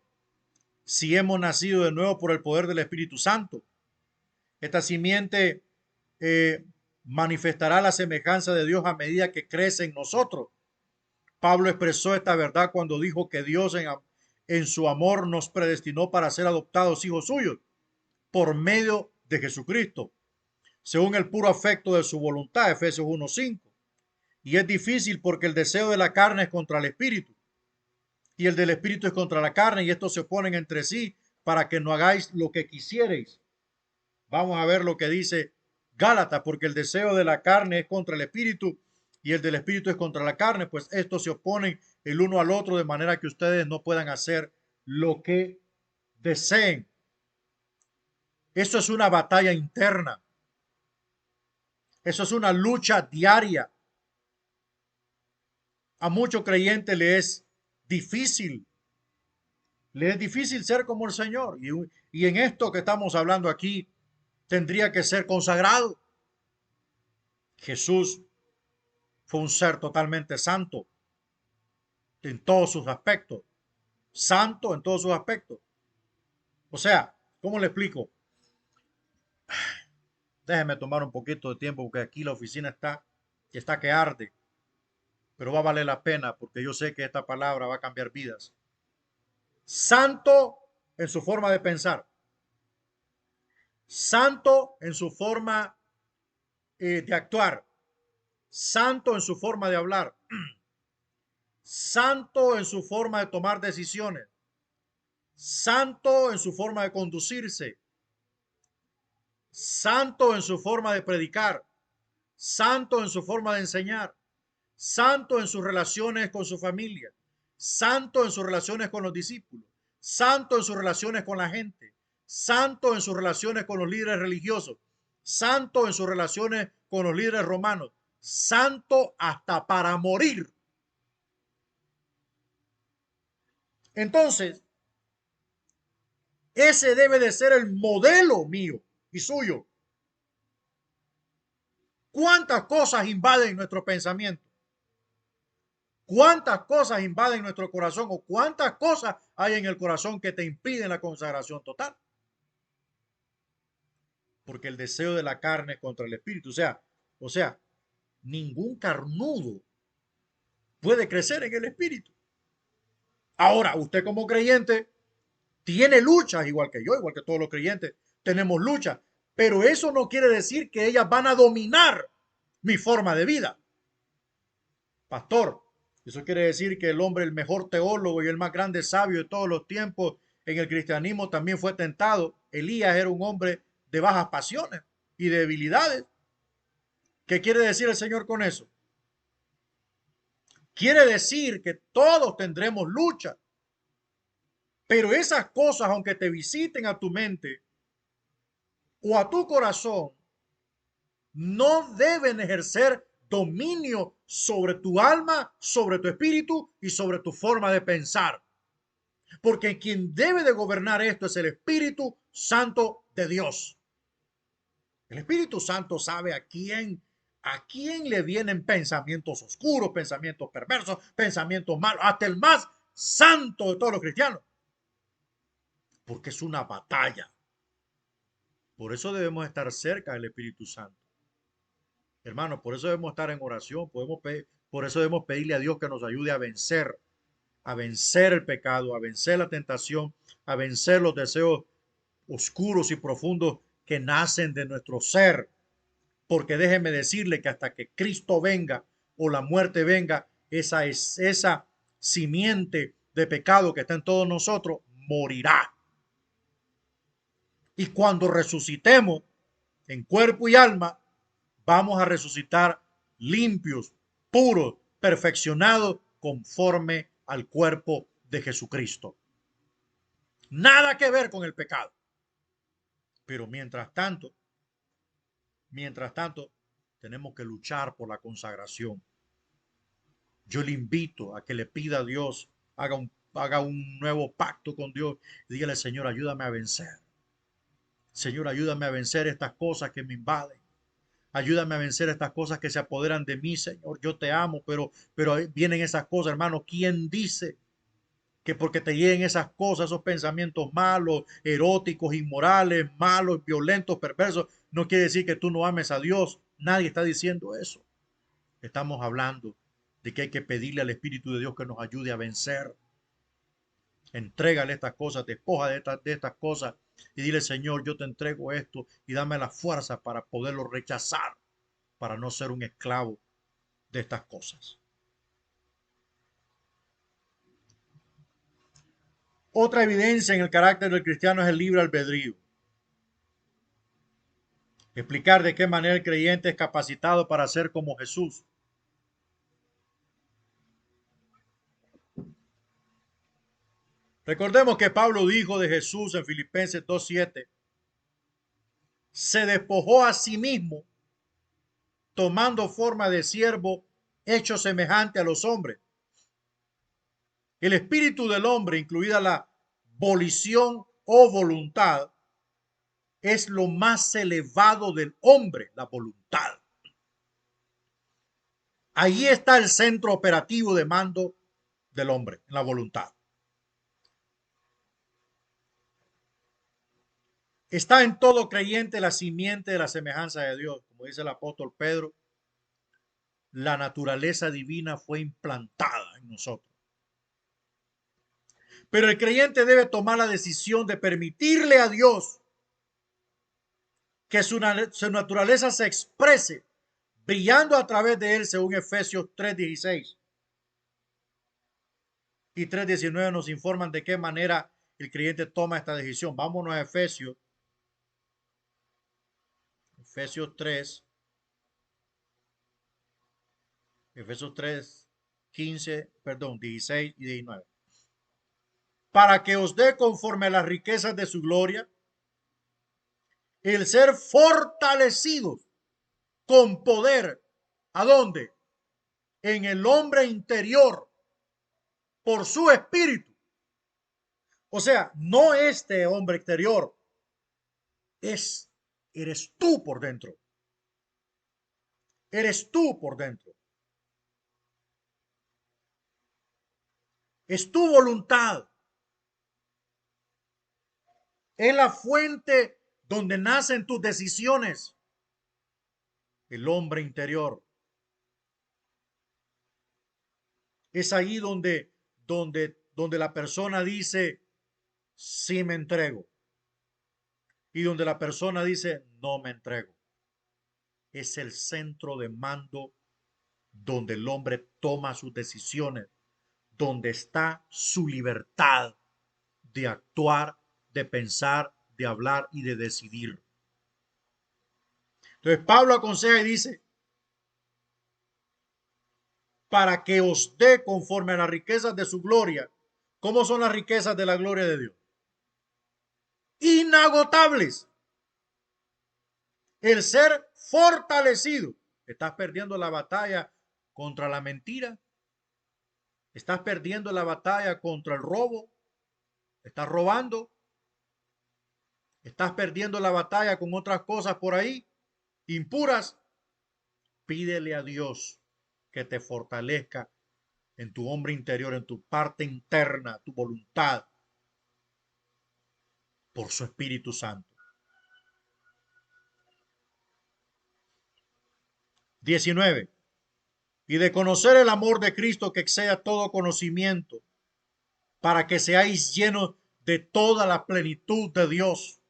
Si hemos nacido de nuevo por el poder del Espíritu Santo, esta simiente manifestará la semejanza de Dios a medida que crece en nosotros. Pablo expresó esta verdad cuando dijo que Dios en su amor nos predestinó para ser adoptados hijos suyos por medio de Jesucristo, según el puro afecto de su voluntad, Efesios 1:5. Y es difícil porque el deseo de la carne es contra el espíritu y el del espíritu es contra la carne y estos se oponen entre sí para que no hagáis lo que quisierais. Vamos a ver lo que dice Gálatas, porque el deseo de la carne es contra el espíritu y el del espíritu es contra la carne, pues estos se oponen el uno al otro de manera que ustedes no puedan hacer lo que deseen. Eso es una batalla interna. Eso es una lucha diaria. A muchos creyentes difícil, le es difícil ser como el Señor. Y en esto que estamos hablando aquí, tendría que ser consagrado. Jesús fue un ser totalmente santo en todos sus aspectos. Santo en todos sus aspectos. O sea, ¿cómo le explico? Déjeme tomar un poquito de tiempo porque aquí la oficina está que arde. Pero va a valer la pena porque yo sé que esta palabra va a cambiar vidas. Santo en su forma de pensar. Santo en su forma de actuar. Santo en su forma de hablar. Santo en su forma de tomar decisiones. Santo en su forma de conducirse. Santo en su forma de predicar. Santo en su forma de enseñar. Santo en sus relaciones con su familia. Santo en sus relaciones con los discípulos. Santo en sus relaciones con la gente. Santo en sus relaciones con los líderes religiosos. Santo en sus relaciones con los líderes romanos. Santo hasta para morir. Entonces, ese debe de ser el modelo mío y suyo. ¿Cuántas cosas invaden nuestro pensamiento? ¿Cuántas cosas invaden nuestro corazón o cuántas cosas hay en el corazón que te impiden la consagración total? Porque el deseo de la carne es contra el espíritu. O sea, ningún carnudo puede crecer en el espíritu. Ahora, usted como creyente Tiene luchas, igual que yo, igual que todos los creyentes, tenemos luchas. Pero eso no quiere decir que ellas van a dominar mi forma de vida. Pastor, eso quiere decir que el hombre, el mejor teólogo y el más grande sabio de todos los tiempos en el cristianismo también fue tentado. Elías era un hombre de bajas pasiones y debilidades. ¿Qué quiere decir el Señor con eso? Quiere decir que todos tendremos lucha, pero esas cosas, aunque te visiten a tu mente o a tu corazón, no deben ejercer dominio sobre tu alma, sobre tu espíritu y sobre tu forma de pensar. Porque quien debe de gobernar esto es el Espíritu Santo de Dios. El Espíritu Santo sabe a quién le vienen pensamientos oscuros, pensamientos perversos, pensamientos malos, hasta el más santo de todos los cristianos. Porque es una batalla. Por eso debemos estar cerca del Espíritu Santo. Hermanos, por eso debemos estar en oración, por eso debemos pedirle a Dios que nos ayude a vencer el pecado, a vencer la tentación, a vencer los deseos oscuros y profundos que nacen de nuestro ser. Porque déjeme decirle que hasta que Cristo venga o la muerte venga, esa simiente de pecado que está en todos nosotros morirá. Y cuando resucitemos en cuerpo y alma, vamos a resucitar limpios, puros, perfeccionados conforme al cuerpo de Jesucristo. Nada que ver con el pecado. Pero mientras tanto, tenemos que luchar por la consagración. Yo le invito a que le pida a Dios, haga un nuevo pacto con Dios y dígale, Señor, ayúdame a vencer. Señor, ayúdame a vencer estas cosas que me invaden. Ayúdame a vencer estas cosas que se apoderan de mí, Señor. Yo te amo, pero vienen esas cosas, hermano. ¿Quién dice que porque te lleguen esas cosas, esos pensamientos malos, eróticos, inmorales, malos, violentos, perversos, no quiere decir que tú no ames a Dios? Nadie está diciendo eso. Estamos hablando de que hay que pedirle al Espíritu de Dios que nos ayude a vencer. Entrégale estas cosas, despoja de estas cosas y dile, Señor, yo te entrego esto y dame la fuerza para poderlo rechazar, para no ser un esclavo de estas cosas. Otra evidencia en el carácter del cristiano es el libre albedrío. Explicar de qué manera el creyente es capacitado para ser como Jesús. Recordemos que Pablo dijo de Jesús en Filipenses 2:7, se despojó a sí mismo, tomando forma de siervo, hecho semejante a los hombres. El espíritu del hombre, incluida la volición o voluntad, es lo más elevado del hombre, la voluntad. Ahí está el centro operativo de mando del hombre, en la voluntad. Está en todo creyente la simiente de la semejanza de Dios. Como dice el apóstol Pedro, la naturaleza divina fue implantada en nosotros. Pero el creyente debe tomar la decisión de permitirle a Dios que su naturaleza se exprese brillando a través de él, según Efesios 3:16 y 3:19 nos informan de qué manera el creyente toma esta decisión. Vámonos a Efesios 3, Efesios 3, 15, perdón, 16 y 19. Para que os dé conforme a las riquezas de su gloria, el ser fortalecidos con poder. ¿A dónde? En el hombre interior, por su espíritu. O sea, no este hombre exterior, eres tú por dentro. Eres tú por dentro. Es tu voluntad. Es la fuente donde nacen tus decisiones. El hombre interior. Es ahí donde la persona dice, sí me entrego. Y donde la persona dice, no me entrego. Es el centro de mando donde el hombre toma sus decisiones, donde está su libertad de actuar, de pensar, de hablar y de decidir. Entonces Pablo aconseja y dice, para que os dé conforme a las riquezas de su gloria. ¿Cómo son las riquezas de la gloria de Dios? Inagotables. El ser fortalecido. Estás perdiendo la batalla contra la mentira. Estás perdiendo la batalla contra el robo. Estás robando. Estás perdiendo la batalla con otras cosas por ahí, impuras. Pídele a Dios que te fortalezca en tu hombre interior, en tu parte interna, tu voluntad, por su Espíritu Santo. 19. Y de conocer el amor de Cristo que excede todo conocimiento, para que seáis llenos de toda la plenitud de Dios.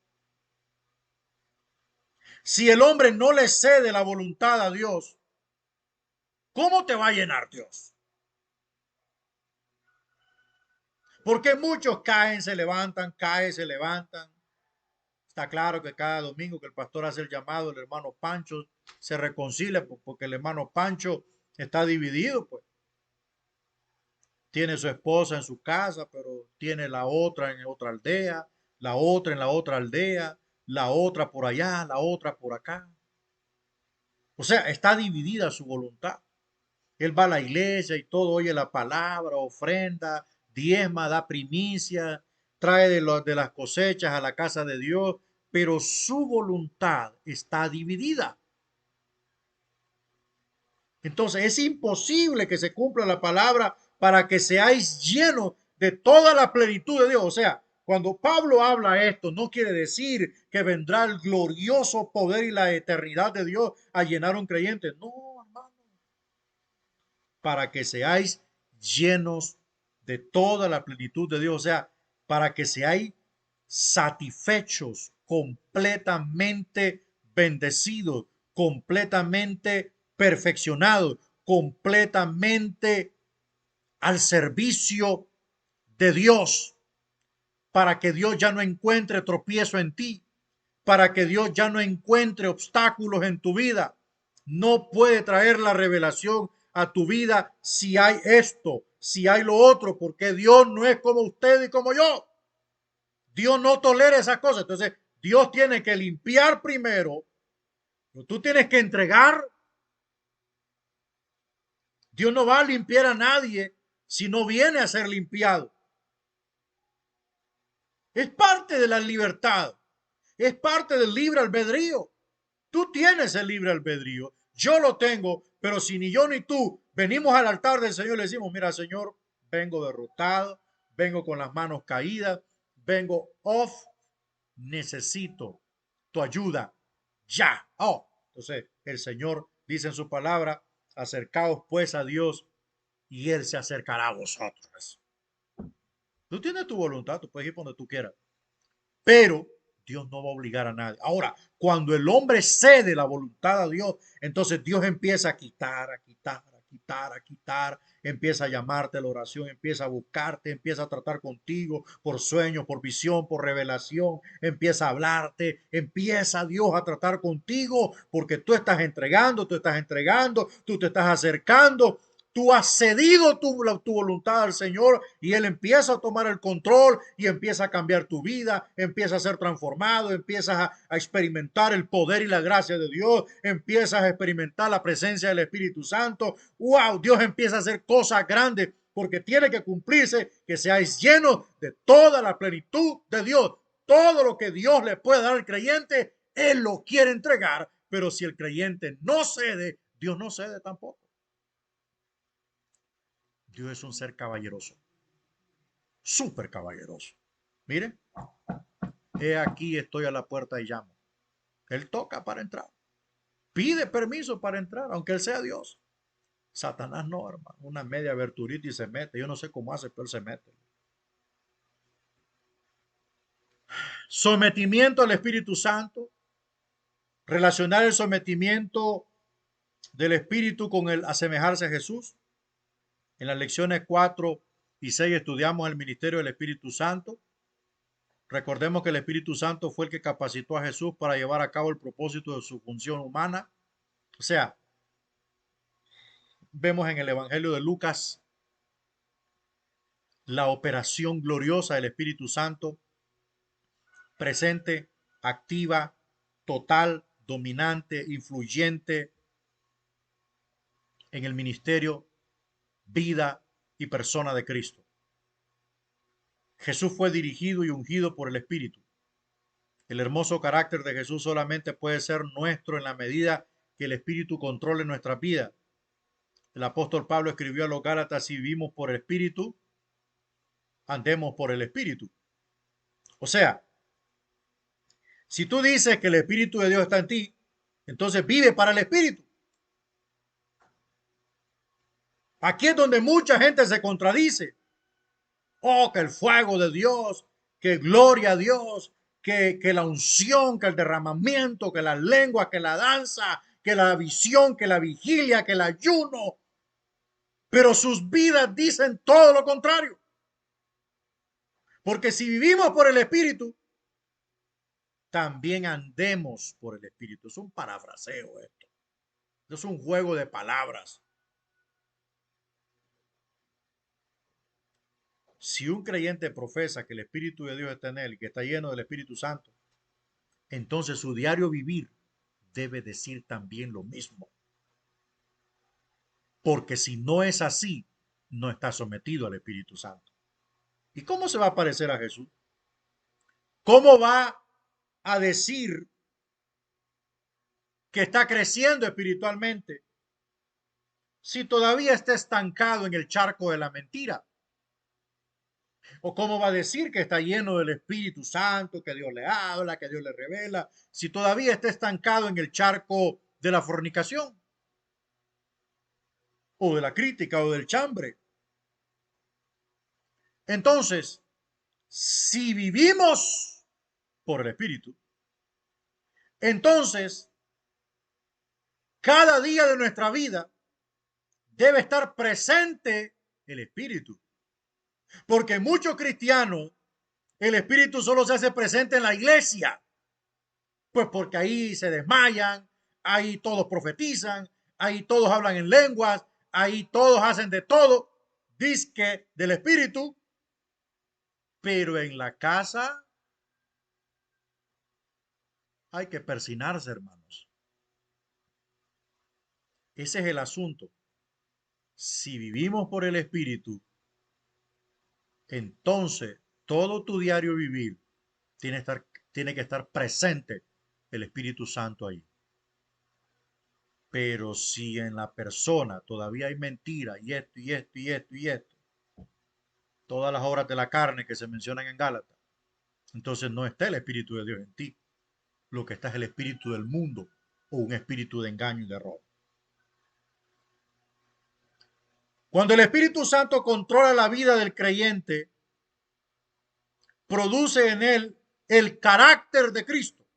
Si el hombre no le cede la voluntad a Dios, ¿cómo te va a llenar Dios? Porque muchos caen, se levantan, caen, se levantan. Está claro que cada domingo que el pastor hace el llamado, el hermano Pancho se reconcilia porque el hermano Pancho está dividido, pues. Tiene su esposa en su casa, pero tiene la otra en otra aldea, la otra en la otra aldea, la otra por allá, la otra por acá. O sea, está dividida su voluntad. Él va a la iglesia y todo, oye la palabra, ofrenda, diezma, da primicia, trae de las cosechas a la casa de Dios, pero su voluntad está dividida. Entonces es imposible que se cumpla la palabra para que seáis llenos de toda la plenitud de Dios. O sea, cuando Pablo habla esto, no quiere decir que vendrá el glorioso poder y la eternidad de Dios a llenar a un creyente. No, hermano. Para que seáis llenos de toda la plenitud de Dios. O sea, para que seáis satisfechos, completamente bendecidos, completamente perfeccionados, completamente al servicio de Dios, para que Dios ya no encuentre tropiezo en ti, para que Dios ya no encuentre obstáculos en tu vida. No puede traer la revelación a tu vida si hay esto, si hay lo otro, porque Dios no es como usted y como yo. Dios no tolera esas cosas. Entonces, Dios tiene que limpiar primero. Tú tienes que entregar. Dios no va a limpiar a nadie si no viene a ser limpiado. Es parte de la libertad. Es parte del libre albedrío. Tú tienes el libre albedrío. Yo lo tengo, pero si ni yo ni tú venimos al altar del Señor y le decimos, mira, Señor, vengo derrotado, vengo con las manos caídas, vengo off, necesito tu ayuda ya. Oh, entonces el Señor dice en su palabra, acercaos pues a Dios y Él se acercará a vosotros. Tú tienes tu voluntad, tú puedes ir donde tú quieras, pero Dios no va a obligar a nadie. Ahora, cuando el hombre cede la voluntad a Dios, entonces Dios empieza a quitar, a quitar, a quitar, a quitar, empieza a llamarte a la oración, empieza a buscarte, empieza a tratar contigo por sueño, por visión, por revelación, empieza a hablarte, empieza Dios a tratar contigo porque tú estás entregando, tú te estás acercando. Tú has cedido tu voluntad al Señor y Él empieza a tomar el control y empieza a cambiar tu vida, empieza a ser transformado, empiezas a experimentar el poder y la gracia de Dios, empiezas a experimentar la presencia del Espíritu Santo. ¡Wow! Dios empieza a hacer cosas grandes porque tiene que cumplirse que seáis llenos de toda la plenitud de Dios. Todo lo que Dios le puede dar al creyente, Él lo quiere entregar, pero si el creyente no cede, Dios no cede tampoco. Dios es un ser caballeroso, súper caballeroso. Mire, he aquí estoy a la puerta y llamo. Él toca para entrar. Pide permiso para entrar, aunque él sea Dios. Satanás no, hermano. Una media aberturita y se mete. Yo no sé cómo hace, pero él se mete. Sometimiento al Espíritu Santo. Relacionar el sometimiento del Espíritu con el asemejarse a Jesús. En las lecciones 4 y 6 estudiamos el ministerio del Espíritu Santo. Recordemos que el Espíritu Santo fue el que capacitó a Jesús para llevar a cabo el propósito de su función humana. O sea, vemos en el Evangelio de Lucas la operación gloriosa del Espíritu Santo, presente, activa, total, dominante, influyente en el ministerio, vida y persona de Cristo. Jesús fue dirigido y ungido por el Espíritu. El hermoso carácter de Jesús solamente puede ser nuestro en la medida que el Espíritu controle nuestra vida. El apóstol Pablo escribió a los Gálatas: si vivimos por el Espíritu, andemos por el Espíritu. O sea, si tú dices que el Espíritu de Dios está en ti, entonces vive para el Espíritu. Aquí es donde mucha gente se contradice. Oh, que el fuego de Dios, que gloria a Dios, que la unción, que el derramamiento, que las lenguas, que la danza, que la visión, que la vigilia, que el ayuno. Pero sus vidas dicen todo lo contrario. Porque si vivimos por el Espíritu, también andemos por el Espíritu. Es un parafraseo esto. Es un juego de palabras. Si un creyente profesa que el Espíritu de Dios está en él, que está lleno del Espíritu Santo, entonces su diario vivir debe decir también lo mismo. Porque si no es así, no está sometido al Espíritu Santo. ¿Y cómo se va a parecer a Jesús? ¿Cómo va a decir que está creciendo espiritualmente si todavía está estancado en el charco de la mentira? ¿O cómo va a decir que está lleno del Espíritu Santo, que Dios le habla, que Dios le revela, si todavía está estancado en el charco de la fornicación? O de la crítica o del chambre. Entonces, si vivimos por el Espíritu, entonces cada día de nuestra vida debe estar presente el Espíritu. Porque muchos cristianos, el Espíritu solo se hace presente en la iglesia. Pues porque ahí se desmayan, ahí todos profetizan, ahí todos hablan en lenguas, ahí todos hacen de todo, disque del Espíritu. Pero en la casa hay que persinarse, hermanos. Ese es el asunto. Si vivimos por el Espíritu, entonces todo tu diario vivir tiene que estar presente el Espíritu Santo ahí. Pero si en la persona todavía hay mentira y esto y esto y esto y esto, todas las obras de la carne que se mencionan en Gálatas, entonces no está el Espíritu de Dios en ti. Lo que está es el espíritu del mundo o un espíritu de engaño y de error. Cuando el Espíritu Santo controla la vida del creyente, produce en él el carácter de Cristo.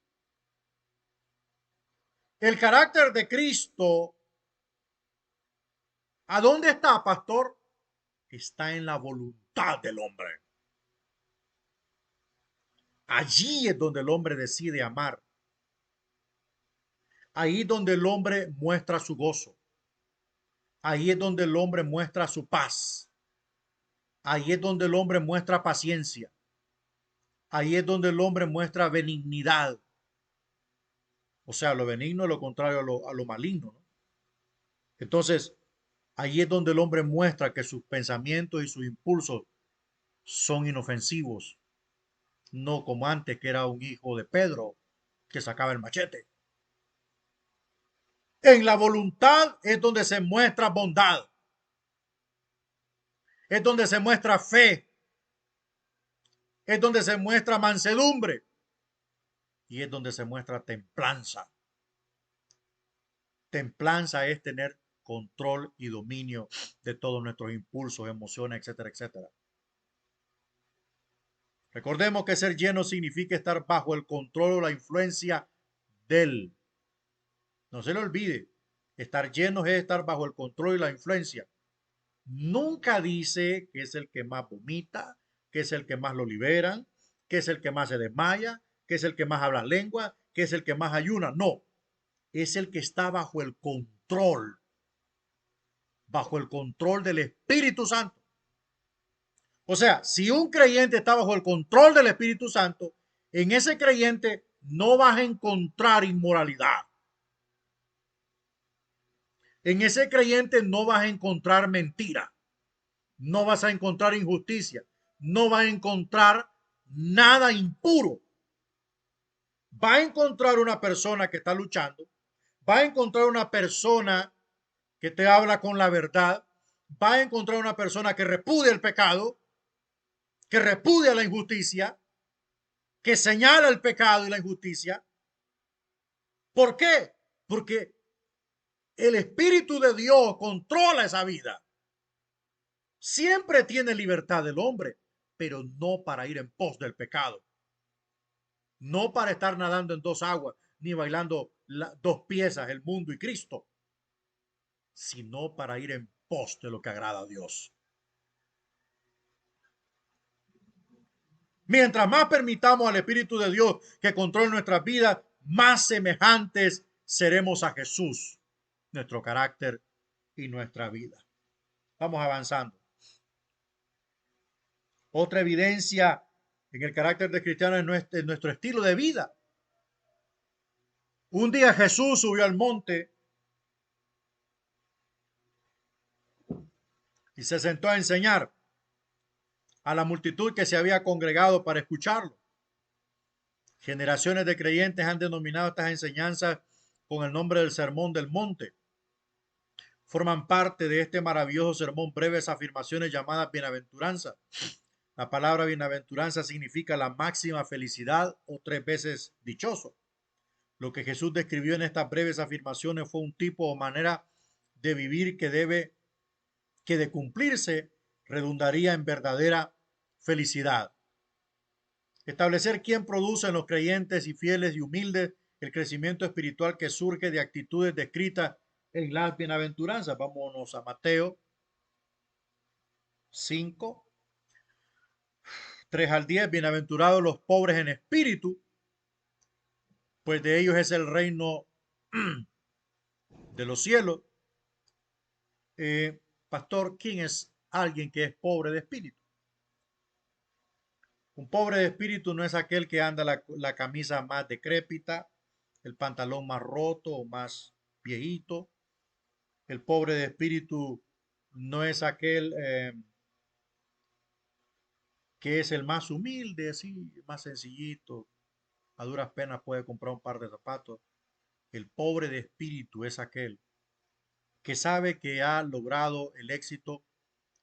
El carácter de Cristo, ¿a dónde está, pastor? Está en la voluntad del hombre. Allí es donde el hombre decide amar. Ahí es donde el hombre muestra su gozo. Ahí es donde el hombre muestra su paz. Ahí es donde el hombre muestra paciencia. Ahí es donde el hombre muestra benignidad. O sea, lo benigno es lo contrario a lo maligno, ¿no? Entonces, ahí es donde el hombre muestra que sus pensamientos y sus impulsos son inofensivos, no como antes que era un hijo de Pedro que sacaba el machete. En la voluntad es donde se muestra bondad, es donde se muestra fe, es donde se muestra mansedumbre y es donde se muestra templanza. Templanza es tener control y dominio de todos nuestros impulsos, emociones, etcétera, etcétera. Recordemos que ser lleno significa estar bajo el control o la influencia del. No se le olvide, estar lleno es estar bajo el control y la influencia. Nunca dice que es el que más vomita, que es el que más lo liberan, que es el que más se desmaya, que es el que más habla lengua, que es el que más ayuna. No, es el que está bajo el control del Espíritu Santo. O sea, si un creyente está bajo el control del Espíritu Santo, en ese creyente no vas a encontrar inmoralidad. En ese creyente no vas a encontrar mentira. No vas a encontrar injusticia. No vas a encontrar nada impuro. Va a encontrar una persona que está luchando. Va a encontrar una persona que te habla con la verdad. Va a encontrar una persona que repudia el pecado, que repudia la injusticia, que señala el pecado y la injusticia. ¿Por qué? Porque el Espíritu de Dios controla esa vida. Siempre tiene libertad el hombre, pero no para ir en pos del pecado. No para estar nadando en dos aguas, ni bailando dos piezas, el mundo y Cristo, sino para ir en pos de lo que agrada a Dios. Mientras más permitamos al Espíritu de Dios que controle nuestras vidas, más semejantes seremos a Jesús, nuestro carácter y nuestra vida. Vamos avanzando. Otra evidencia en el carácter de cristiano es nuestro estilo de vida. Un día Jesús subió al monte y se sentó a enseñar a la multitud que se había congregado para escucharlo. Generaciones de creyentes han denominado estas enseñanzas con el nombre del Sermón del Monte. Forman parte de este maravilloso sermón breves afirmaciones llamadas bienaventuranza. La palabra bienaventuranza significa la máxima felicidad o 3 veces dichoso. Lo que Jesús describió en estas breves afirmaciones fue un tipo o manera de vivir que de cumplirse redundaría en verdadera felicidad. Establecer quién produce en los creyentes y fieles y humildes el crecimiento espiritual que surge de actitudes descritas en las bienaventuranzas. Vámonos a Mateo 5, 3 al 10. Bienaventurados los pobres en espíritu, pues de ellos es el reino de los cielos. Pastor, ¿quién es alguien que es pobre de espíritu? Un pobre de espíritu no es aquel que anda la camisa más decrépita, el pantalón más roto o más viejito. El pobre de espíritu no es aquel que es el más humilde, así, más sencillito, a duras penas puede comprar un par de zapatos. El pobre de espíritu es aquel que sabe que ha logrado el éxito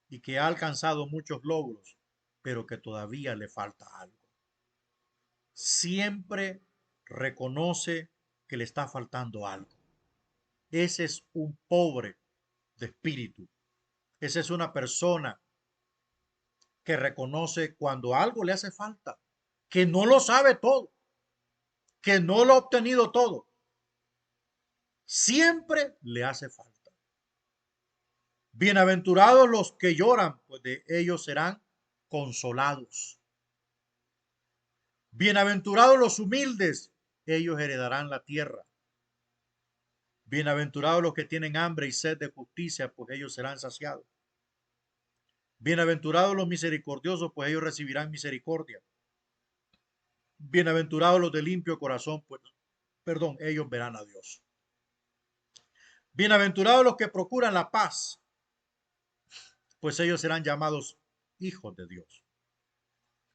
y que ha alcanzado muchos logros, pero que todavía le falta algo. Siempre reconoce que le está faltando algo. Ese es un pobre de espíritu. Esa es una persona que reconoce cuando algo le hace falta, que no lo sabe todo, que no lo ha obtenido todo. Siempre le hace falta. Bienaventurados los que lloran, pues de ellos serán consolados. Bienaventurados los humildes, ellos heredarán la tierra. Bienaventurados los que tienen hambre y sed de justicia, pues ellos serán saciados. Bienaventurados los misericordiosos, pues ellos recibirán misericordia. Bienaventurados los de limpio corazón, pues, ellos verán a Dios. Bienaventurados los que procuran la paz, pues ellos serán llamados hijos de Dios.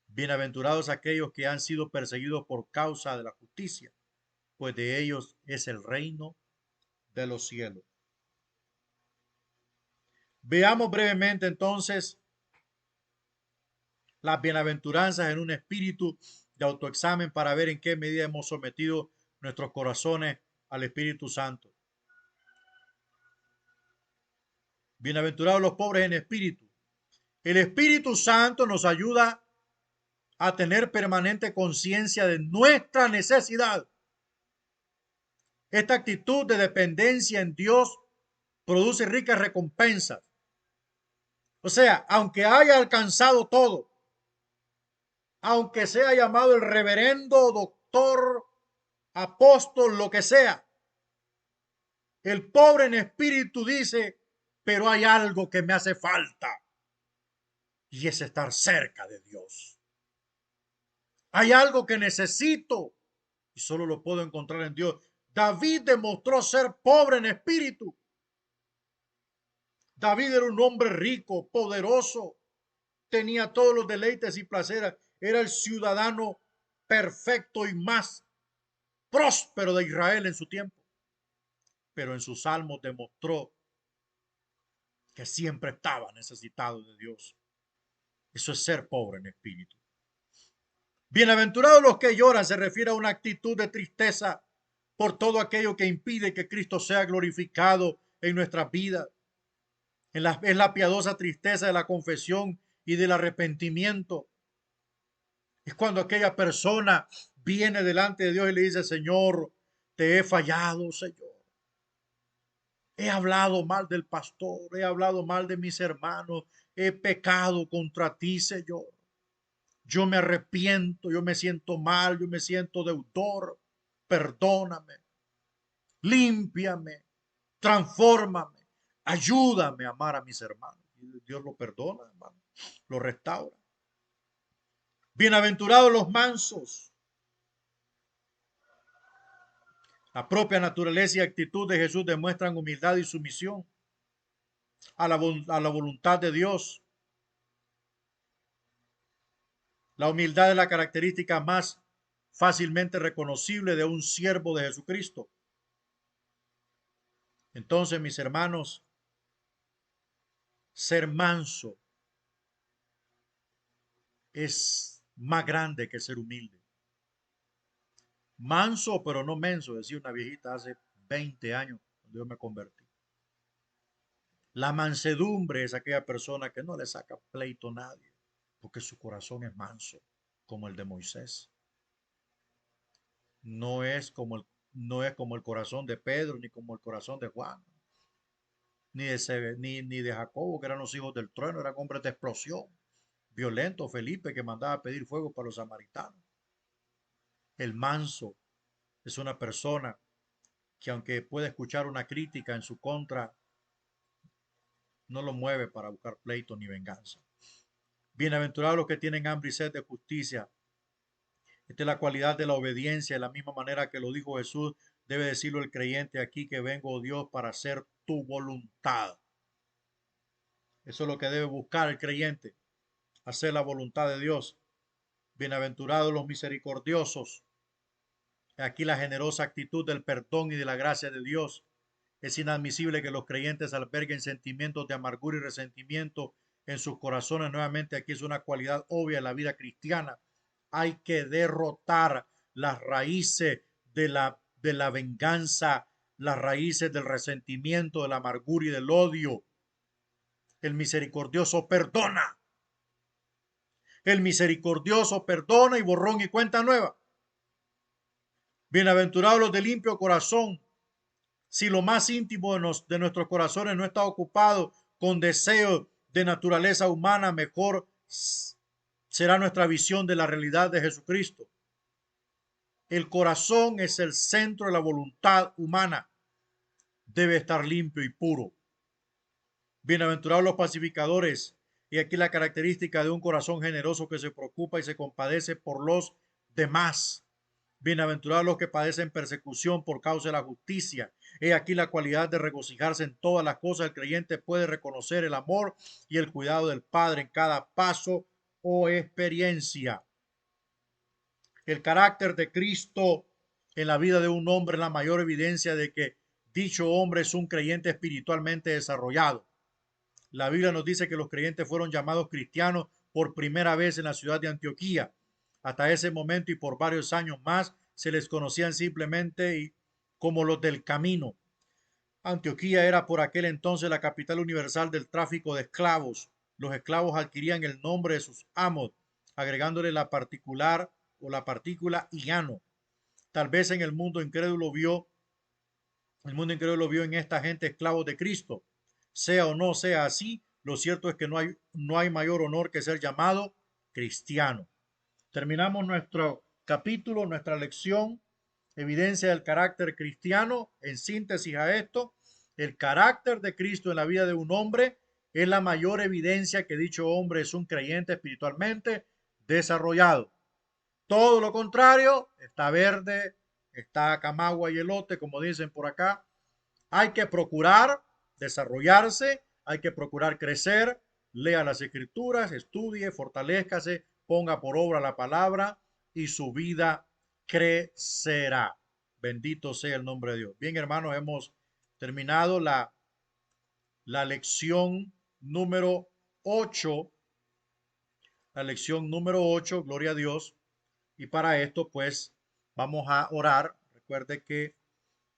Bienaventurados aquellos que han sido perseguidos por causa de la justicia, pues de ellos es el reino de los cielos. Veamos brevemente entonces las bienaventuranzas en un espíritu de autoexamen para ver en qué medida hemos sometido nuestros corazones al Espíritu Santo. Bienaventurados los pobres en espíritu. El Espíritu Santo nos ayuda a tener permanente conciencia de nuestra necesidad. Esta actitud de dependencia en Dios produce ricas recompensas. O sea, aunque haya alcanzado todo, aunque sea llamado el reverendo, doctor, apóstol, lo que sea, el pobre en espíritu dice, pero hay algo que me hace falta y es estar cerca de Dios. Hay algo que necesito y solo lo puedo encontrar en Dios. David demostró ser pobre en espíritu. David era un hombre rico, poderoso, tenía todos los deleites y placeres, era el ciudadano perfecto y más próspero de Israel en su tiempo. Pero en sus salmos demostró que siempre estaba necesitado de Dios. Eso es ser pobre en espíritu. Bienaventurados los que lloran se refiere a una actitud de tristeza por todo aquello que impide que Cristo sea glorificado en nuestras vidas. Es la piadosa tristeza de la confesión y del arrepentimiento. Es cuando aquella persona viene delante de Dios y le dice, Señor, te he fallado, Señor. He hablado mal del pastor, he hablado mal de mis hermanos, he pecado contra ti, Señor. Yo me arrepiento, yo me siento mal, yo me siento deudor. Perdóname, límpiame, transfórmame, ayúdame a amar a mis hermanos. Y Dios lo perdona, hermano, lo restaura. Bienaventurados los mansos. La propia naturaleza y actitud de Jesús demuestran humildad y sumisión a la voluntad de Dios. La humildad es la característica más fácilmente reconocible de un siervo de Jesucristo. Entonces, mis hermanos, ser manso es más grande que ser humilde. Manso, pero no menso, decía una viejita hace 20 años, cuando yo me convertí. La mansedumbre es aquella persona que no le saca pleito a nadie, porque su corazón es manso, como el de Moisés. No es como el corazón de Pedro, ni como el corazón de Juan, ni de Jacobo, que eran los hijos del trueno, eran hombres de explosión, violento, Felipe, que mandaba a pedir fuego para los samaritanos. El manso es una persona que aunque puede escuchar una crítica en su contra, no lo mueve para buscar pleito ni venganza. Bienaventurados los que tienen hambre y sed de justicia. Esta es la cualidad de la obediencia, de la misma manera que lo dijo Jesús, debe decirlo el creyente aquí, que vengo, oh Dios, para hacer tu voluntad. Eso es lo que debe buscar el creyente, hacer la voluntad de Dios. Bienaventurados los misericordiosos. Aquí la generosa actitud del perdón y de la gracia de Dios. Es inadmisible que los creyentes alberguen sentimientos de amargura y resentimiento en sus corazones. Nuevamente, aquí es una cualidad obvia de la vida cristiana. Hay que derrotar las raíces de la venganza, las raíces del resentimiento, de la amargura y del odio. El misericordioso perdona. El misericordioso perdona y borrón y cuenta nueva. Bienaventurados los de limpio corazón. Si lo más íntimo de nuestros corazones no está ocupado con deseos de naturaleza humana, mejor será nuestra visión de la realidad de Jesucristo. El corazón es el centro de la voluntad humana. Debe estar limpio y puro. Bienaventurados los pacificadores. Y aquí la característica de un corazón generoso que se preocupa y se compadece por los demás. Bienaventurados los que padecen persecución por causa de la justicia. He aquí la cualidad de regocijarse en todas las cosas. El creyente puede reconocer el amor y el cuidado del Padre en cada paso o experiencia. El carácter de Cristo en la vida de un hombre es la mayor evidencia de que dicho hombre es un creyente espiritualmente desarrollado. La Biblia nos dice que los creyentes fueron llamados cristianos por primera vez en la ciudad de Antioquía. Hasta ese momento y por varios años más se les conocían simplemente como los del camino. Antioquía era por aquel entonces la capital universal del tráfico de esclavos. Los esclavos adquirían el nombre de sus amos agregándole la particular o la partícula iano. Tal vez en el mundo incrédulo vio en esta gente esclavos de Cristo. Sea o no sea así, lo cierto es que no hay mayor honor que ser llamado cristiano. Terminamos nuestro capítulo, nuestra lección, evidencia del carácter cristiano. En síntesis a esto, el carácter de Cristo en la vida de un hombre es la mayor evidencia que dicho hombre es un creyente espiritualmente desarrollado. Todo lo contrario, está verde, está camagua y elote, como dicen por acá. Hay que procurar desarrollarse, hay que procurar crecer, lea las escrituras, estudie, fortalézcase, ponga por obra la palabra y su vida crecerá. Bendito sea el nombre de Dios. Bien, hermanos, hemos terminado la lección número 8. La lección número 8, gloria a Dios. Y para esto, pues, vamos a orar. Recuerde que,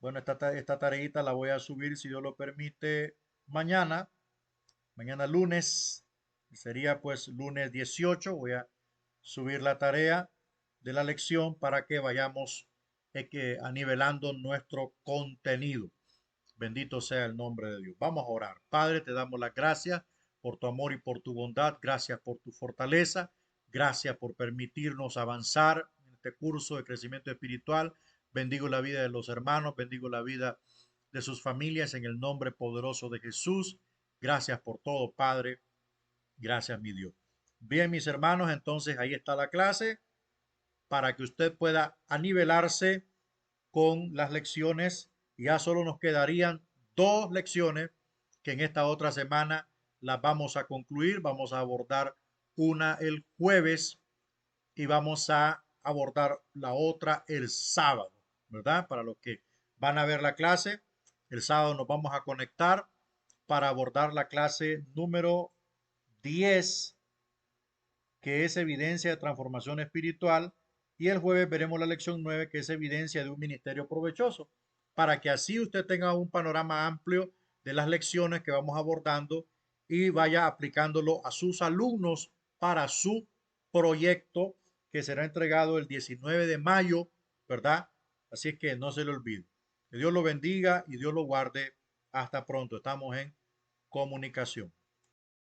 bueno, esta tareita la voy a subir, si Dios lo permite, mañana lunes. Sería pues lunes 18. Voy a subir la tarea de la lección para que vayamos anivelando nuestro contenido. Bendito sea el nombre de Dios. Vamos a orar. Padre, te damos las gracias por tu amor y por tu bondad. Gracias por tu fortaleza. Gracias por permitirnos avanzar en este curso de crecimiento espiritual. Bendigo la vida de los hermanos. Bendigo la vida de sus familias en el nombre poderoso de Jesús. Gracias por todo, Padre. Gracias, mi Dios. Bien, mis hermanos, entonces ahí está la clase para que usted pueda anivelarse con las lecciones. Ya solo nos quedarían 2 lecciones que en esta otra semana las vamos a concluir. Vamos a abordar una el jueves y vamos a abordar la otra el sábado, ¿verdad? Para los que van a ver la clase, el sábado nos vamos a conectar para abordar la clase número 10, que es evidencia de transformación espiritual, y el jueves veremos la lección 9, que es evidencia de un ministerio provechoso, para que así usted tenga un panorama amplio de las lecciones que vamos abordando y vaya aplicándolo a sus alumnos para su proyecto que será entregado el 19 de mayo, ¿verdad? Así es que no se le olvide. Que Dios lo bendiga y Dios lo guarde. Hasta pronto. Estamos en comunicación.